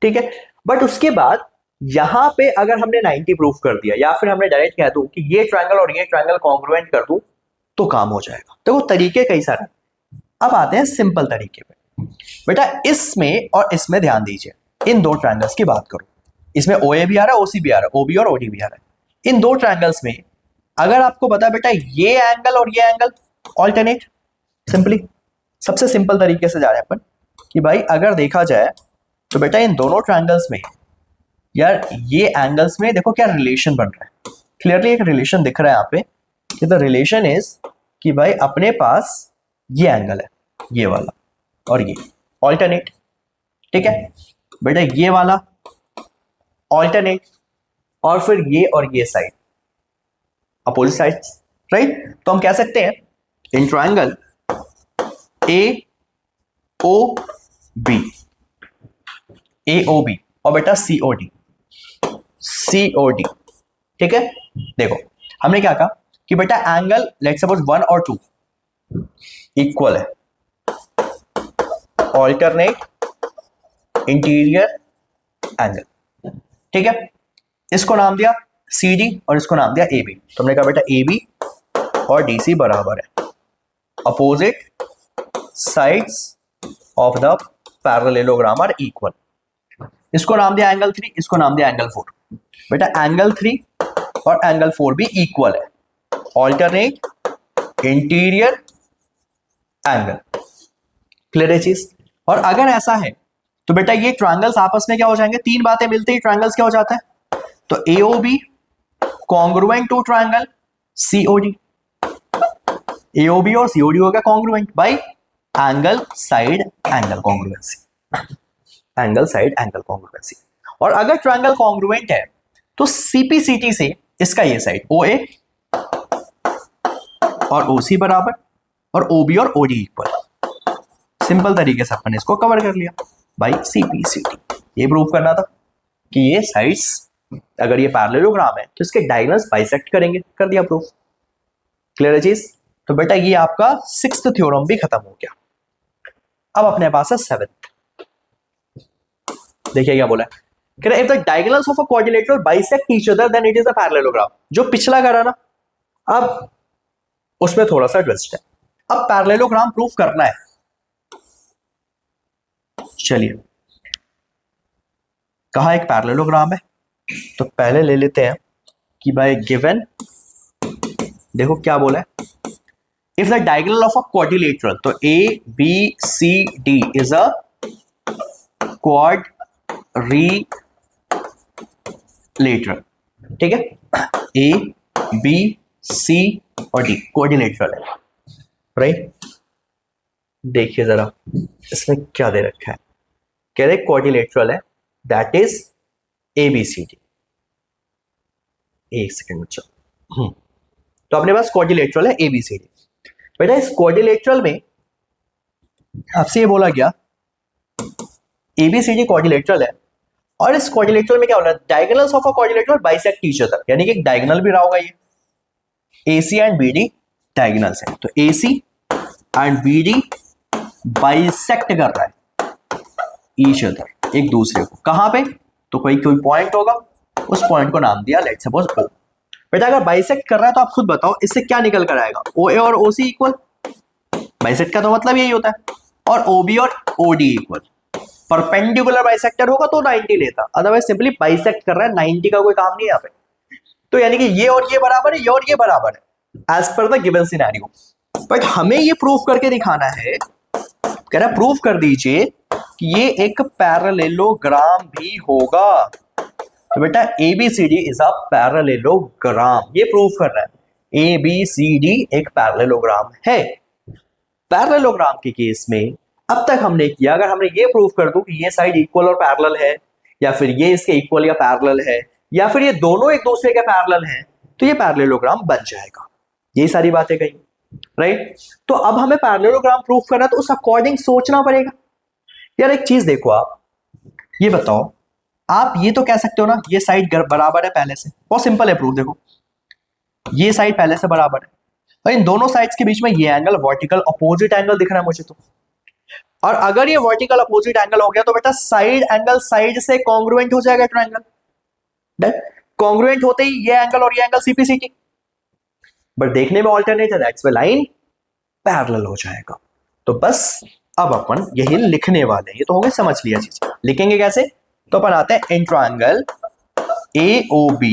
ठीक है, बट उसके बाद यहां पे अगर हमने 90 प्रूफ कर दिया या फिर हमने डायरेक्ट कह दूं कि ये ट्रायंगल और ये ट्रायंगल कॉन्ग्रुएंट कर दूं तो काम हो जाएगा। तो वो तरीके कई सारे। अब आते हैं सिंपल तरीके पे। बेटा इसमें और इसमें ध्यान दीजिए, इन दो ट्रायंगल्स की बात करूं, इसमें OA भी आ रहा है, OC भी आ रहा है, OB और OD भी आ रहा है। इन दो ट्रायंगल्स में अगर आपको पता बेटा ये एंगल और ये एंगल ऑल्टरनेट, सिंपली सबसे सिंपल तरीके से जा रहे हैं अपन कि भाई अगर देखा जाए तो बेटा इन दोनों ट्रायंगल्स में यार ये एंगल्स में देखो क्या रिलेशन बन रहा है, क्लियरली एक रिलेशन दिख रहा है यहाँ पे कि द रिलेशन इज कि भाई अपने पास ये एंगल है, ये वाला और ये ऑल्टरनेट, ठीक है बेटा, ये वाला ऑल्टरनेट और फिर ये और ये साइड अपोजिट साइड्स, राइट। तो हम कह सकते हैं इन ट्रायंगल AOB और बेटा COD, ठीक है। देखो हमने क्या कहा कि बेटा एंगल लेट्स सपोज 1 और 2 इक्वल है, ऑल्टरनेट इंटीरियर एंगल, ठीक है। इसको नाम दिया CD और इसको नाम दिया AB। तो हमने कहा बेटा AB और DC बराबर है, opposite sides of the parallelogram are equal. इसको नाम दिया एंगल 3, इसको नाम दिया एंगल 4। बेटा एंगल 3 और एंगल 4 भी इक्वल है, ऑल्टरनेट इंटीरियर एंगल, क्लियर है चीज। और अगर ऐसा है तो बेटा ये ट्रायंगल्स आपस में क्या हो जाएंगे, तीन बातें मिलते ही ट्रायंगल्स क्या हो जाता है, तो AOB congruent to triangle COD, AOB और COD हो गया congruent by angle side angle congruency, angle side angle congruency. और अगर ट्रायंगल कॉन्ग्रुएंट है तो CPCT से इसका ये साइड OA और OC बराबर और OB और OD इक्वल, सिंपल तरीके से अपन इसको कवर कर लिया बाय CPCT। ये प्रूव करना था कि ये साइड्स अगर ये पैरेललोग्राम है तो इसके डायगोनल्स बाइसेक्ट करेंगे, कर दिया प्रूफ, क्लियर है चीज। तो बेटा ये आपका 6th थ्योरम भी खत्म हो गया। अब अपने पास है 7th, देखिए क्या बोला है, कह रहा है if the diagonals of a quadrilateral bisect each other than it is a parallelogram. जो पिछला करा ना, अब उसमें थोड़ा सा ट्विस्ट है। अब पैरेललोग्राम प्रूफ करना है। चलिए, कहा एक पैरेललोग्राम है, तो पहले ले लेते हैं कि भाई गिवन, देखो क्या बोला है, if the diagonal of a quadrilateral, तो A B C D is a quadrilateral, ठीक है, ए बी सी और डी क्वाड्रिलेटरल है, राइट। देखिए जरा इसमें क्या दे रखा है, कह रहे क्वाड्रिलेटरल है, that is A B C D. एक सेकेंड बच्चों, तो अपने पास क्वाड्रिलेटरल है ए बी सी डी। बेटा इस क्वाड्रिलेटरल में आपसे ये बोला गया A B C D quadrilateral है, और इस क्वाड्रिलेटरल में क्या होना है, diagonals of a quadrilateral bisect each other, यानी कि एक डायगोनल भी रहा होगा, ये A C and B D diagonals है, तो A C and B D bisect कर रहा है ईच अदर, एक दूसरे को, कहां पे, तो कोई पॉइंट होगा, उस पॉइंट को नाम दिया लेट्स सपोज ओ। बेटा अगर बाइसेक्ट कर रहा है तो आप खुद बताओ इससे क्या निकल कर आएगा, ओ ए और ओ सी इक्वल, बाइसेक्ट का तो मतलब यही होता है, और ओ बी और O D equal. Perpendicular bisector होगा तो 90 लेता, अदरवाइज सिंपली बाइसेक्ट कर रहा है, 90 का कोई काम नहीं है यहाँ पे। तो यानी कि ये और ये बराबर है, ये और ये बराबर है, as per the given scenario. But हमें ये प्रूफ करके दिखाना है, कह रहा प्रूफ कर दीजिए कि ये एक पैरेललोग्राम भी होगा। तो बेटा A B C D is a parallelogram, ये प्रूफ करना है, ए बी सी डी एक पैरेललोग्राम है। पैरेललोग्राम के केस में अब तक हमने किया, अगर हमने ये प्रूफ कर दूं कि ये साइड इक्वल और पैरेलल है, या फिर ये इसके इक्वल या पैरेलल है, या फिर ये दोनों एक दूसरे के पैरेलल हैं, तो ये पैरेललोग्राम बन जाएगा। यही सारी बातें कही, राइट। तो अब हमें पैरेललोग्राम प्रूफ करना, तो उस अकॉर्डिंग सोचना पड़ेगा। यार एक चीज देखो, आप ये बताओ, आप ये तो कह सकते हो ना ये साइड बराबर है पहले से, बहुत सिंपल है प्रूफ। देखो ये साइड पहले से बराबर है, और इन दोनों साइड्स के बीच में ये एंगल वर्टिकल अपोजिट एंगल दिख रहा है मुझे तो, और अगर ये वर्टिकल अपोजिट एंगल हो गया तो बेटा साइड एंगल साइड से कॉन्ग्रुएंट हो जाएगा ट्रायंगल, कॉन्ग्रुएंट होते ही ये एंगल और ये एंगल सीपीसीटी, बट देखने में ऑल्टरनेट है, दैट्स व्हाई लाइन पैरेलल हो जाएगा। तो बस अब अपन यही लिखने वाले हैं, ये तो हो गए, समझ लिया चीज। लिखेंगे कैसे, तो अपन आते हैं in triangle AOB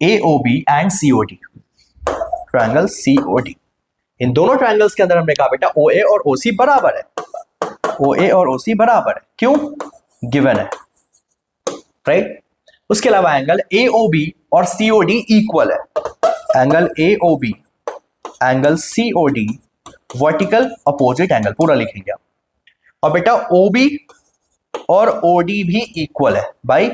and COD, triangle COD, इन दोनों ट्रायंगल्स के अंदर हमने कहा बेटा OA और OC बराबर है, OA और OC बराबर है, क्यों, गिवन है, राइट। उसके अलावा एंगल AOB और COD इक्वल है, angle AOB angle COD vertical opposite angle, पूरा लिखेंगे आप। और बेटा OB और OD भी इक्वल है बाय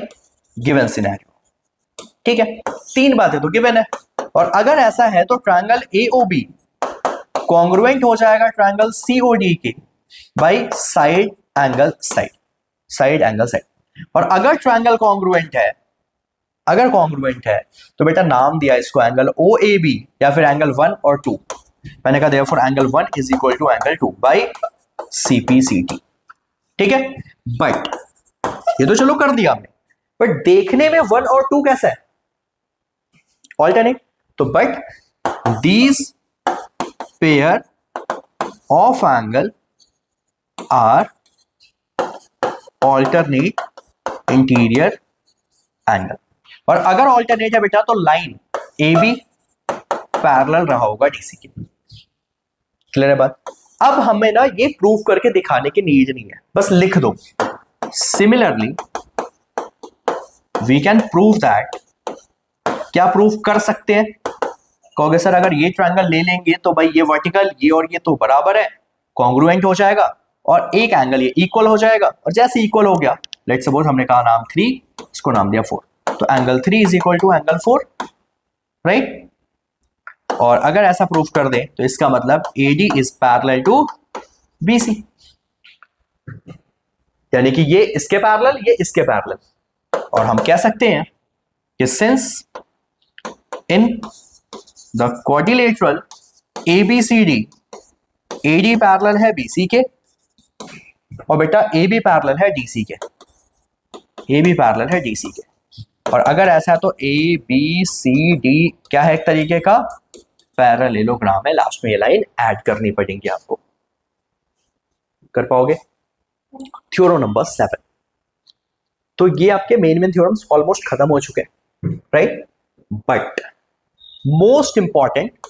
गिवन सिनेरियो, ठीक है। तीन बातें तो गिवन है, और अगर ऐसा है तो ट्रायंगल AOB कॉन्ग्रुएंट हो जाएगा ट्रायंगल COD के by side angle side, side angle side. और अगर ट्रायंगल कॉन्ग्रुएंट है, अगर कॉन्ग्रुएंट है तो बेटा नाम दिया इसको एंगल OAB या फिर एंगल 1 और 2, मैंने कहा therefore angle 1 is equal to angle 2 by CPCT, ठीक है। बट ये तो चलो कर दिया हमने, बट देखने में 1 और 2 कैसा है, ऑल्टरनेट, तो but these pair of angle are alternate interior angle. और अगर ऑल्टरनेट है बेटा तो लाइन AB पैरेलल रहा होगा DC के, क्लियर है बात। अब हमें ना ये प्रूफ करके दिखाने की नीड नहीं है, बस लिख दो। Similarly we can prove that, क्या प्रूफ कर सकते हैं, कहोगे सर अगर ये ट्रायंगल ले लेंगे तो भाई ये वर्टिकल ये और ये तो बराबर है, कॉन्ग्रुएंट हो जाएगा, और एक एंगल ये इक्वल हो जाएगा, और जैसे इक्वल हो गया, लेट्स सपोज हमने कहा नाम 3, इसको नाम दिया 4, तो angle 3 is equal to angle 4, right. और अगर ऐसा प्रूफ कर दें तो इसका मतलब AD is parallel to BC, यानी कि ये इसके पैरेलल, ये इसके पैरेलल। और हम कह सकते हैं कि since in the quadrilateral ABCD AD parallel है BC के, और बेटा AB पैरेलल है DC के, AB पैरेलल है DC के। और अगर ऐसा है तो ABCD क्या है, एक तरीके का पैरेललोग्राम है, लास्ट में ये लाइन ऐड करनी पड़ेगी आपको। कर पाओगे? Theorem number 7। तो ये आपके मेन थ्योरम्स ऑलमोस्ट खत्म हो चुके हैं, राइट? बट मोस्ट इंपॉर्टेंट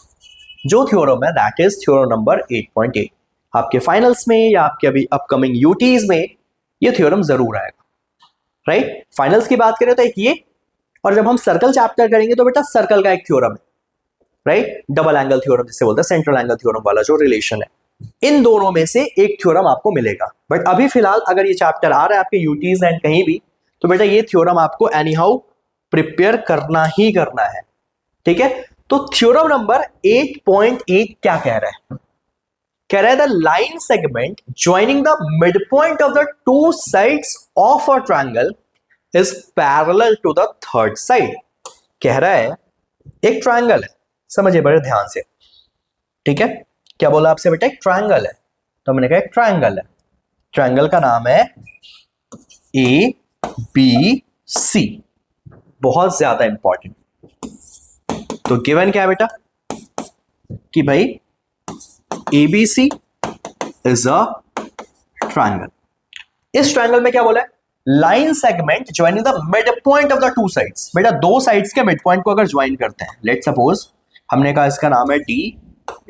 जो थ्योरम है दैट इज थ्योरम नंबर 8.8। आपके फाइनल्स में या आपके अभी अपकमिंग यूटीज में ये थ्योरम जरूर आएगा, राइट? फाइनल्स की बात करें तो एक ये, और जब हम सर्कल चैप्टर करेंगे तो बेटा सर्कल का एक थ्योरम है, राइट? डबल एंगल थ्योरम जिसे बोलते हैं, सेंट्रल एंगल थ्योरम वाला जो रिलेशन है, इन दोनों में से एक थ्योरम आपको मिलेगा। बट अभी फिलहाल अगर ये चैप्टर आ रहा है आपके यूटीज एंड कहीं भी, तो बेटा ये थ्योरम आपको एनी हाउ प्रिपेयर करना ही करना है, ठीक है? तो थ्योरम नंबर 8.8 क्या कह रहा है? कह रहा है the line segment joining the mid point of the two sides of a triangle is parallel to the third side. कह रहा है एक ट्रायंगल है, समझिए बड़े ध्यान से, ठीक है? क्या बोला आपसे बेटा? एक ट्रायंगल है, तो मैंने कहा एक ट्रायंगल है, ट्रायंगल का नाम है ए बी सी, बहुत ज्यादा इंपॉर्टेंट। तो गिवन क्या है बेटा कि भाई ABC इज अ ट्रायंगल। इस ट्रायंगल में क्या बोला है? Line segment joining the mid point of the two sides. बेटा दो साइड्स के मिड पॉइंट को अगर ज्वाइन करते हैं, लेट सपोज हमने कहा इसका नाम है D,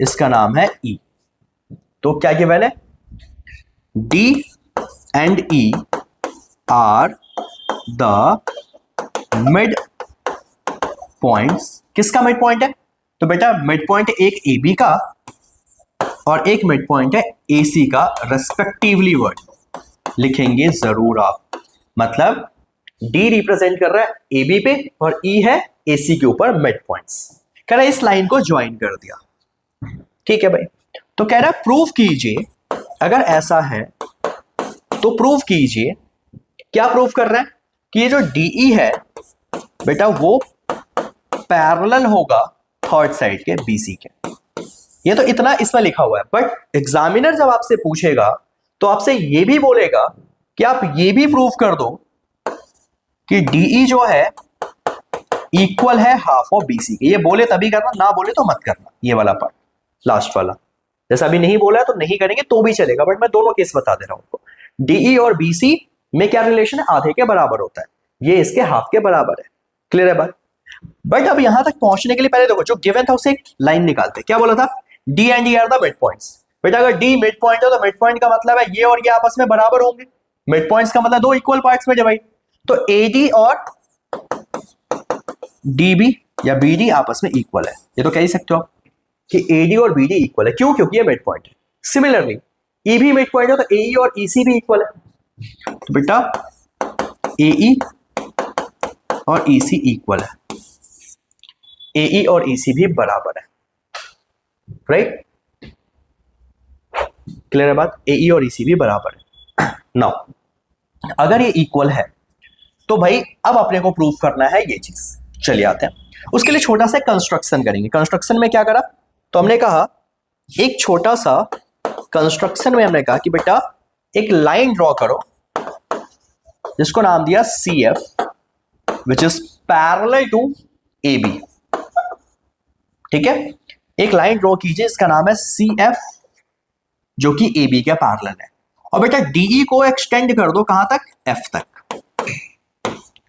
इसका नाम है E, तो क्या गिवन है? D and E are the mid points. किसका मिड पॉइंट है? तो बेटा मिड पॉइंट एक AB का और एक मिड पॉइंट है AC का, रेस्पेक्टिवली वर्ड लिखेंगे जरूर आप। मतलब D रिप्रेजेंट कर रहा है AB पे और E है AC के ऊपर मिड पॉइंट्स। कह रहा है इस लाइन को ज्वाइन कर दिया, ठीक है भाई? तो कह रहा है प्रूव कीजिए, अगर ऐसा है तो प्रूव कीजिए। क्या प्रूव कर रहा है? कि ये जो DE है बेटा वो पैरेलल होगा थर्ड साइड के BC के। ये तो इतना इसमें लिखा हुआ है, बट एग्जामिनर जब आपसे पूछेगा तो आपसे ये भी बोलेगा कि आप ये भी प्रूव कर दो कि DE जो है इक्वल है हाफ ऑफ BC के। ये बोले तभी करना, ना बोले तो मत करना, ये वाला पार्ट लास्ट वाला। जैसा अभी नहीं बोला है तो नहीं करेंगे तो भी चलेगा, बट मैं दोनों केस बता दे रहा हूं आपको। DE और BC में क्या रिलेशन है? आधे के बराबर होता है, ये इसके हाफ के बराबर है। क्लियर है बात? बट अब यहां तक पहुंचने के लिए पहले देखो जो गिवन था उससे एक लाइन निकालते। क्या बोला था? D and E are the mid points. बेटा अगर D मिड पॉइंट है तो मिड पॉइंट का मतलब है ये और ये आपस में बराबर होंगे। मिड पॉइंट्स का मतलब दो इक्वल पार्ट्स में डिवाइड। तो AD और DB या BD आपस में इक्वल है। ये तो कह ही सकते हो आप कि AD और BD इक्वल है। क्यों? क्योंकि ये मिड पॉइंट है। सिमिलरली E भी मिड पॉइंट है तो AE और EC भी इक्वल है। तो बेटा AE और EC इक्वल है, AE और EC भी बराबर है, राइट? क्लियर है बात? AE और EC भी बराबर है। नाउ अगर ये इक्वल है तो भाई अब अपने को प्रूफ करना है ये चीज। चलिए आते हैं, उसके लिए छोटा सा कंस्ट्रक्शन करेंगे। कंस्ट्रक्शन में क्या करा? तो हमने कहा एक छोटा सा कंस्ट्रक्शन में हमने कहा कि बेटा एक लाइन ड्रॉ करो जिसको नाम दिया CF which is parallel to AB। ठीक है, एक लाइन ड्रॉ कीजिए, इसका नाम है CF जो कि AB के पैरेलल है। और बेटा DE को एक्सटेंड कर दो कहां तक? F तक।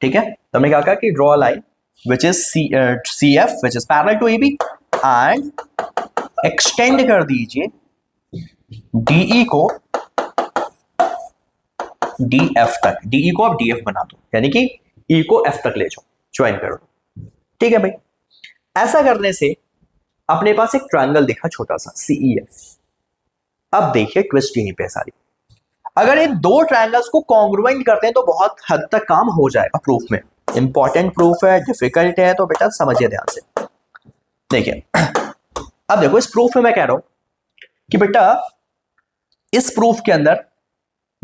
ठीक है, तो हमने क्या कहा कि draw line which is CF which is parallel to AB and extend कर दीजिए DE को DF तक। DE को आप DF बना दो, यानी कि E को F तक ले जाओ, ज्वाइन कर दो। ठीक है भाई, ऐसा करने से अपने पास एक ट्रायंगल दिखा छोटा सा CEF। अब देखिए ट्विस्ट यहीं पे सारी, अगर इन दो ट्रायंगल्स को कॉन्ग्रुएंट करते हैं तो बहुत हद तक काम हो जाएगा प्रूफ में। इंपॉर्टेंट प्रूफ है, डिफिकल्ट है, तो बेटा समझिए ध्यान से। देखिए अब देखो इस प्रूफ में मैं कह रहा हूं कि बेटा इस प्रूफ के अंदर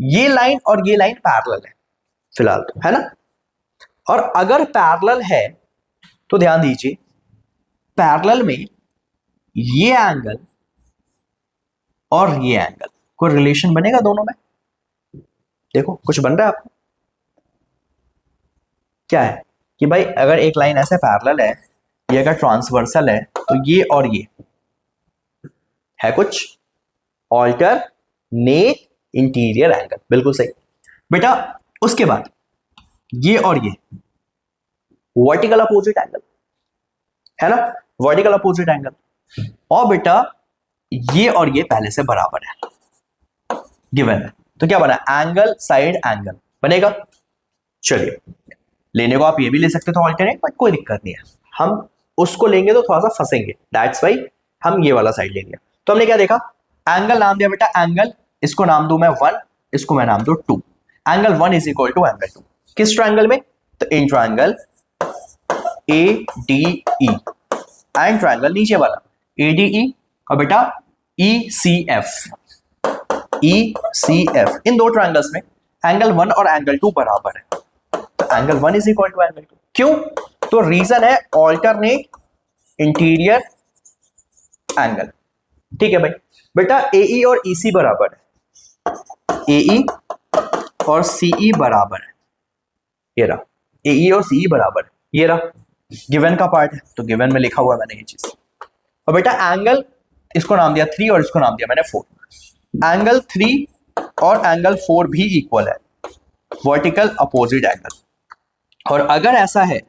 ये लाइन और ये लाइन पैरेलल है फिलहाल तो, है ना? और अगर पैरेलल है तो ध्यान दीजिए पैरेलल में ये एंगल और ये एंगल, कोई रिलेशन बनेगा दोनों में? देखो कुछ बन रहा है आपको? क्या है कि भाई अगर एक लाइन ऐसे पैरेलल है ये अगर ट्रांसवर्सल है तो ये और ये है कुछ ऑल्टरनेट इंटीरियर एंगल, बिल्कुल सही बेटा। उसके बाद ये और ये वर्टिकल अपोजिट एंगल है ना, वर्टिकल अपोजिट एंगल। और बेटा ये और ये पहले से बराबर है, गिवन है, तो क्या बना, एंगल साइड एंगल बनेगा। चलिए, लेने को आप ये भी ले सकते थे ऑल्टरनेट, बट कोई दिक्कत नहीं है, हम उसको लेंगे तो थोड़ा सा फंसेंगे, दैट्स वाई हम ये वाला साइड लेंगे। तो हमने क्या देखा, एंगल नाम दिया बेटा एंगल, इसको नाम दूं मैं 1, इसको मैं नाम दूं 2। Angle 1 is equal to angle 2 किस ट्रायंगल में, तो in triangle ADE and triangle नीचे वाला ADE और बेटा ECF, इन दो ट्रायंगल्स में एंगल 1 और एंगल 2 बराबर है, तो angle 1 is equal to angle 2। क्यों, तो रीजन है ऑल्टरनेट इंटीरियर एंगल। ठीक है भाई, बेटा AE और EC बराबर है, AE और CE बराबर है, ये रहा AE और CE बराबर है, ये रहा गिवन का पार्ट है, तो गिवन में लिखा हुआ है मैंने ये चीज। और बेटा एंगल, इसको नाम दिया 3 और इसको नाम दिया मैंने 4। एंगल 3 और एंगल 4 भी इक्वल है, वर्टिकल अपोजिट एंगल। और अगर ऐसा है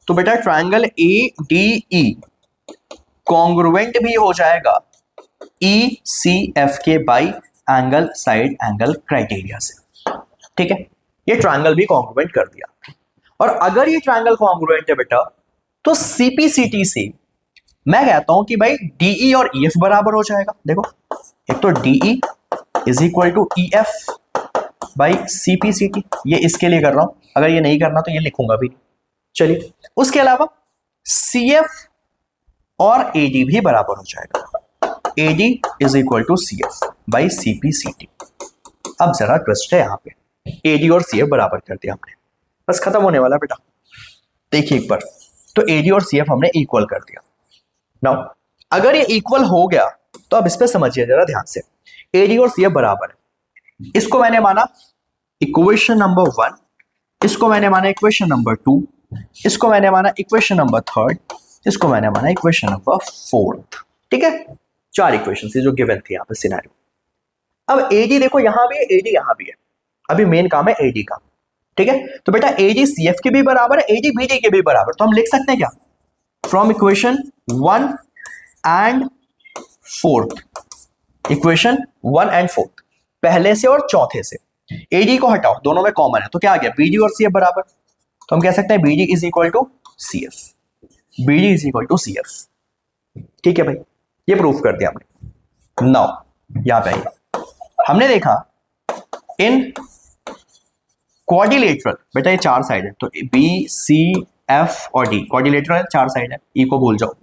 तो बेटा ट्रायंगल ADE कॉन्ग्रुएंट भी हो जाएगा ECF के by angle side angle criteria से। ठीक है, ये ट्रायंगल भी कॉन्ग्रुएंट कर दिया। और अगर ये ट्रायंगल कॉन्ग्रुएंट है बेटा, तो CPCT से मैं कहता हूं कि भाई DE और EF बराबर हो जाएगा। देखो, एक तो DE is equal to EF by CPCT, ये इसके लिए कर रहा हूं, अगर ये नहीं करना तो ये लिखूंगा भी नहीं। चलिए, उसके अलावा CF और AD भी बराबर हो जाएगा, AD is equal to CF by CPCT। अब जरा ट्विस्ट है यहाँ पे, AD और CF बराबर कर दिया हमने, बस खत्म होने वाला बेटा। देखिए एक बार, तो AD और CF हमने इक्वल कर दिया। नाउ अगर ये इक्वल हो गया तो अब इस पे समझिए जरा ध्यान से, AD और CF बराबर है, इसको मैंने माना इक्वेशन नंबर 1, इसको मैंने माना इक्वेशन नंबर 2, इसको मैंने माना इक्वेशन नंबर 3, इसको मैंने माना इक्वेशन नंबर 4। ठीक है, 4 इक्वेशन थी जो गिवन थी यहाँ पे सिनेरियो। अब AD देखो यहाँ भी है, AD यहाँ भी है, अभी मेन काम है AD का। ठीक है, तो बेटा AD CF के भी बराबर है, AD BD के भी बराबर, तो हम लिख सकते हैं क्या, from equation 1 and 4, equation 1 and 4 पहले से और चौथे से AD को हटाओ, दोनों में कॉमन है, तो क्या आ गया, BD और CF बराबर, तो हम कह सकते हैं BD is equal to CF, BD is equal to CF। ठीक है भाई, ये प्रूफ कर दिया हमने। नाउ यहां पे आइए, हमने देखा इन क्वाड्रिलेटरल, बेटा ये 4 साइड है, तो B C F और D क्वाड्रिलेटरल 4 साइड है, E को भूल जाओ,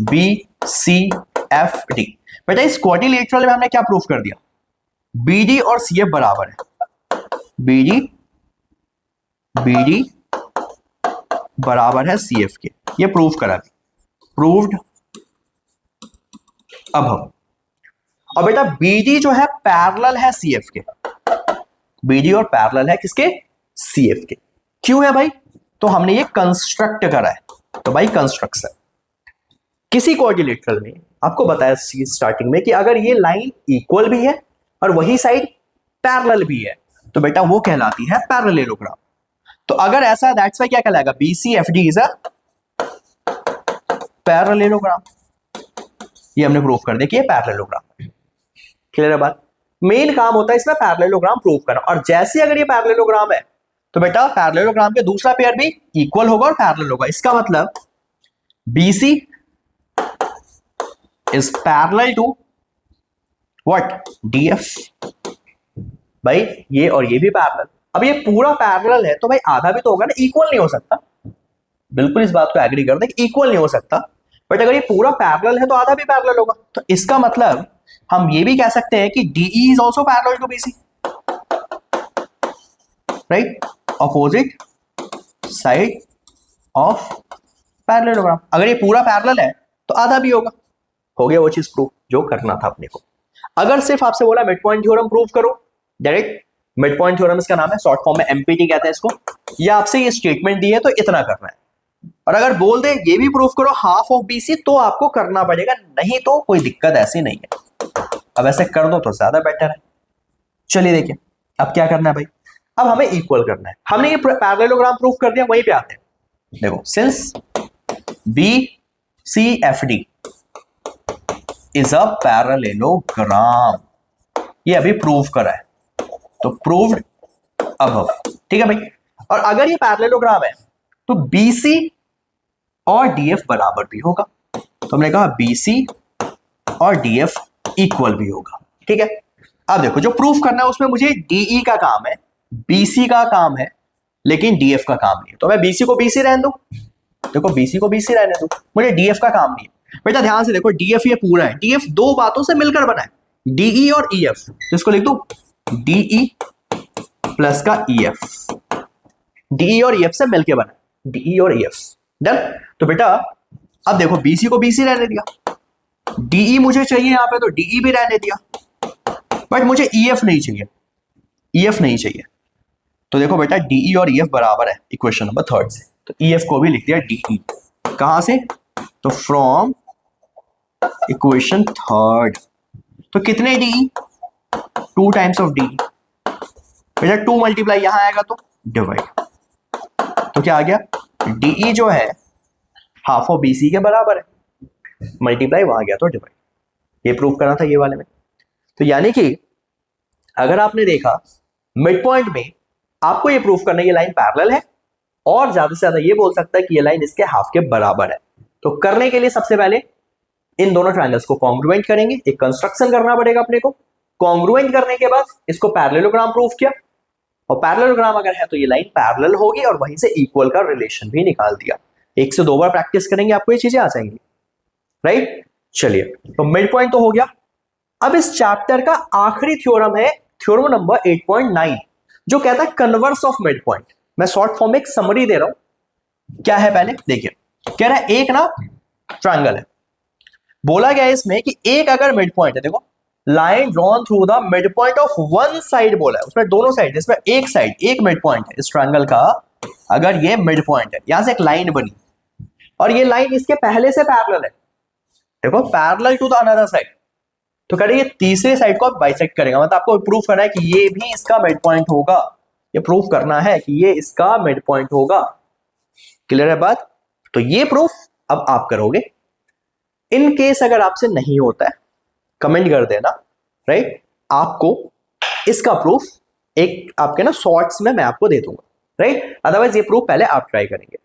B C F D। बेटा इस क्वाड्रिलेटरल में हमने क्या प्रूफ कर दिया, BD और CF बराबर है, BD बराबर है CF के, ये प्रूफ करा दिया, प्रूव्ड। अब हम, और बेटा BD जो है पैरेलल है CF के, BD और पैरेलल है किसके, CF के। क्यों है भाई, तो हमने ये कंस्ट्रक्ट करा है, तो भाई कंस्ट्रक्शन किसी क्वाड्रिलेटरल में आपको बताया स्टार्टिंग में कि अगर ये लाइन इक्वल भी है और वही साइड पैरेलल भी है, तो बेटा वो कहलाती है पैरेललोग्राम। तो अगर ऐसा है, दैट्स वाई क्या कहलाएगा, BCFD इज अ पैरेललोग्राम। ये हमने प्रूफ कर दिया कि ये पैरेललोग्राम। क्लियर है बात, मेन काम होता है इसमें पैरेललोग्राम प्रूफ करना। और जैसे अगर ये पैरेललोग्राम है तो बेटा पैरेललोग्राम के दूसरा पेयर भी इक्वल होगा और पैरेलल होगा। इसका मतलब BC is parallel to what, DF। भाई ये और ये भी पैरेलल, अब ये पूरा पैरेलल है तो भाई आधा भी तो होगा ना, इक्वल नहीं हो सकता, बिल्कुल इस बात को एग्री करते हैं कि इक्वल नहीं हो सकता, बट अगर ये पूरा पैरेलल है तो आधा भी पैरेलल होगा। तो इसका मतलब हम ये भी कह सकते हैं कि DE is also parallel to BC, right, opposite side of parallelogram. अगर ये पूरा पैरेलल है तो आधा भी होगा। हो गया वो चीज प्रूफ जो करना था अपने को। अगर सिर्फ आपसे बोला मिड पॉइंट थ्योरम प्रूव करो, डायरेक्ट मिड पॉइंट थ्योरम इसका नाम है, शॉर्ट फॉर्म में MPT कहते हैं इसको, या आपसे ये स्टेटमेंट दी है तो इतना करना है, और अगर बोल दे ये भी प्रूफ करो हाफ ऑफ BC तो आपको करना पड़ेगा, नहीं तो कोई दिक्कत ऐसी नहीं है। अब ऐसे कर दो तो ज्यादा बेटर है। चलिए देखिए अब क्या करना है भाई, अब हमें इक्वल करना है। हमने ये पैरेललोग्राम प्रूफ कर दिया, वहीं पे आते हैं। देखो since BCFD is a parallelogram, ये अभी प्रूव करा है, तो प्रूव्ड अबव, ठीक है भाई। और अगर ये पैरेललोग्राम है तो BC और DF बराबर भी होगा, तो हमने कहा BC और DF इक्वल भी होगा, ठीक है। अब देखो जो प्रूफ करना है उसमें मुझे DE का काम है, BC का काम है, लेकिन DF का काम नहीं है, तो मैं BC को BC रहने दूं, देखो BC को BC रहने दूं, मुझे DF का काम नहीं है। बेटा ध्यान से देखो DF ये पूरा है, DF दो बातों से मिलकर बना है, DE और EF, तो इसको लिख दो DE प्लस का EF, DE और EF से मिलकर बना है, DE और EF डन। तो बेटा अब देखो BC को BC रहने दिया, DE मुझे चाहिए यहां पे तो DE भी रहने दिया, बट मुझे EF नहीं चाहिए, EF नहीं चाहिए, तो देखो बेटा DE और EF बराबर है इक्वेशन नंबर 3 से, तो EF को भी लिख दिया DE, कहां से, तो फ्रॉम इक्वेशन 3। तो कितने DE, 2 टाइम्स ऑफ DE, बेटा 2 मल्टीप्लाई यहां आएगा तो डिवाइड, तो क्या आ गया DE जो है हाफ ऑफ BC के बराबर है, मल्टीप्लाई वहां गया तो डिवाइड, ये प्रूफ करना था ये वाले में। तो यानी कि अगर आपने देखा मिड पॉइंट में आपको ये प्रूफ करना है ये लाइन पैरेलल है, और ज्यादा से ज्यादा ये बोल सकता है कि ये लाइन इसके हाफ के बराबर है। तो करने के लिए सबसे पहले इन दोनों ट्रायंगल्स को कॉन्ग्रुएंट करेंगे, एक कंस्ट्रक्शन करना पड़ेगा अपने को, कॉन्ग्रुएंट करने के बाद इसको पैरेललोग्राम प्रूफ किया, और पैरेललोग्राम अगर है तो ये लाइन पैरेलल होगी, और वहीं से इक्वल का रिलेशन भी निकाल दिया। 1 से 2 बार प्रैक्टिस करेंगे आपको ये चीजें आ जाएंगी, राइट। चलिए तो मिड पॉइंट तो हो गया। अब इस चैप्टर का आखिरी थ्योरम है थ्योरम नंबर 8.9, जो कहता है कन्वर्स ऑफ मिड पॉइंट। मैं शॉर्ट फॉर्म में एक समरी दे रहा हूं, क्या है पहले देखिए। कह रहा है एक ना ट्रायंगल है, बोला गया है इसमें कि एक अगर मिड पॉइंट है, देखो line drawn through the mid point of one side बोला है, उसमें दोनों साइड, इसमें एक साइड एक मिड पॉइंट है इस ट्रायंगल का, अगर ये मिड पॉइंट है, यहां से एक लाइन बनी और ये लाइन इसके पहले से पैरेलल है, देखो parallel to the another side, तो कह रहे ये तीसरे साइड को आप बाइसेक्ट करेगा, मतलब आपको प्रूफ करना है कि ये भी इसका मिड पॉइंट होगा, ये प्रूफ करना है कि ये इसका मिड पॉइंट होगा। क्लियर है बात। तो ये प्रूफ अब आप करोगे। इन केस अगर आपसे नहीं होता है कमेंट कर देना, राइट। आपको इसका प्रूफ एक आपके ना शॉर्ट्स में मैं आपको दे दूंगा, राइट। अदरवाइज ये प्रूफ पहले आप ट्राई करेंगे।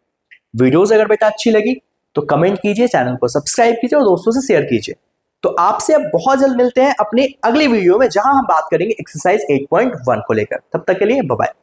वीडियोस अगर बेटा अच्छी लगी तो कमेंट कीजिए, चैनल को सब्सक्राइब कीजिए और दोस्तों से शेयर कीजिए। तो आपसे अब बहुत जल्द मिलते हैं अपनी अगली वीडियो में, जहां हम बात करेंगे एक्सरसाइज 8.1 को लेकर। तब तक के लिए बाय बाय।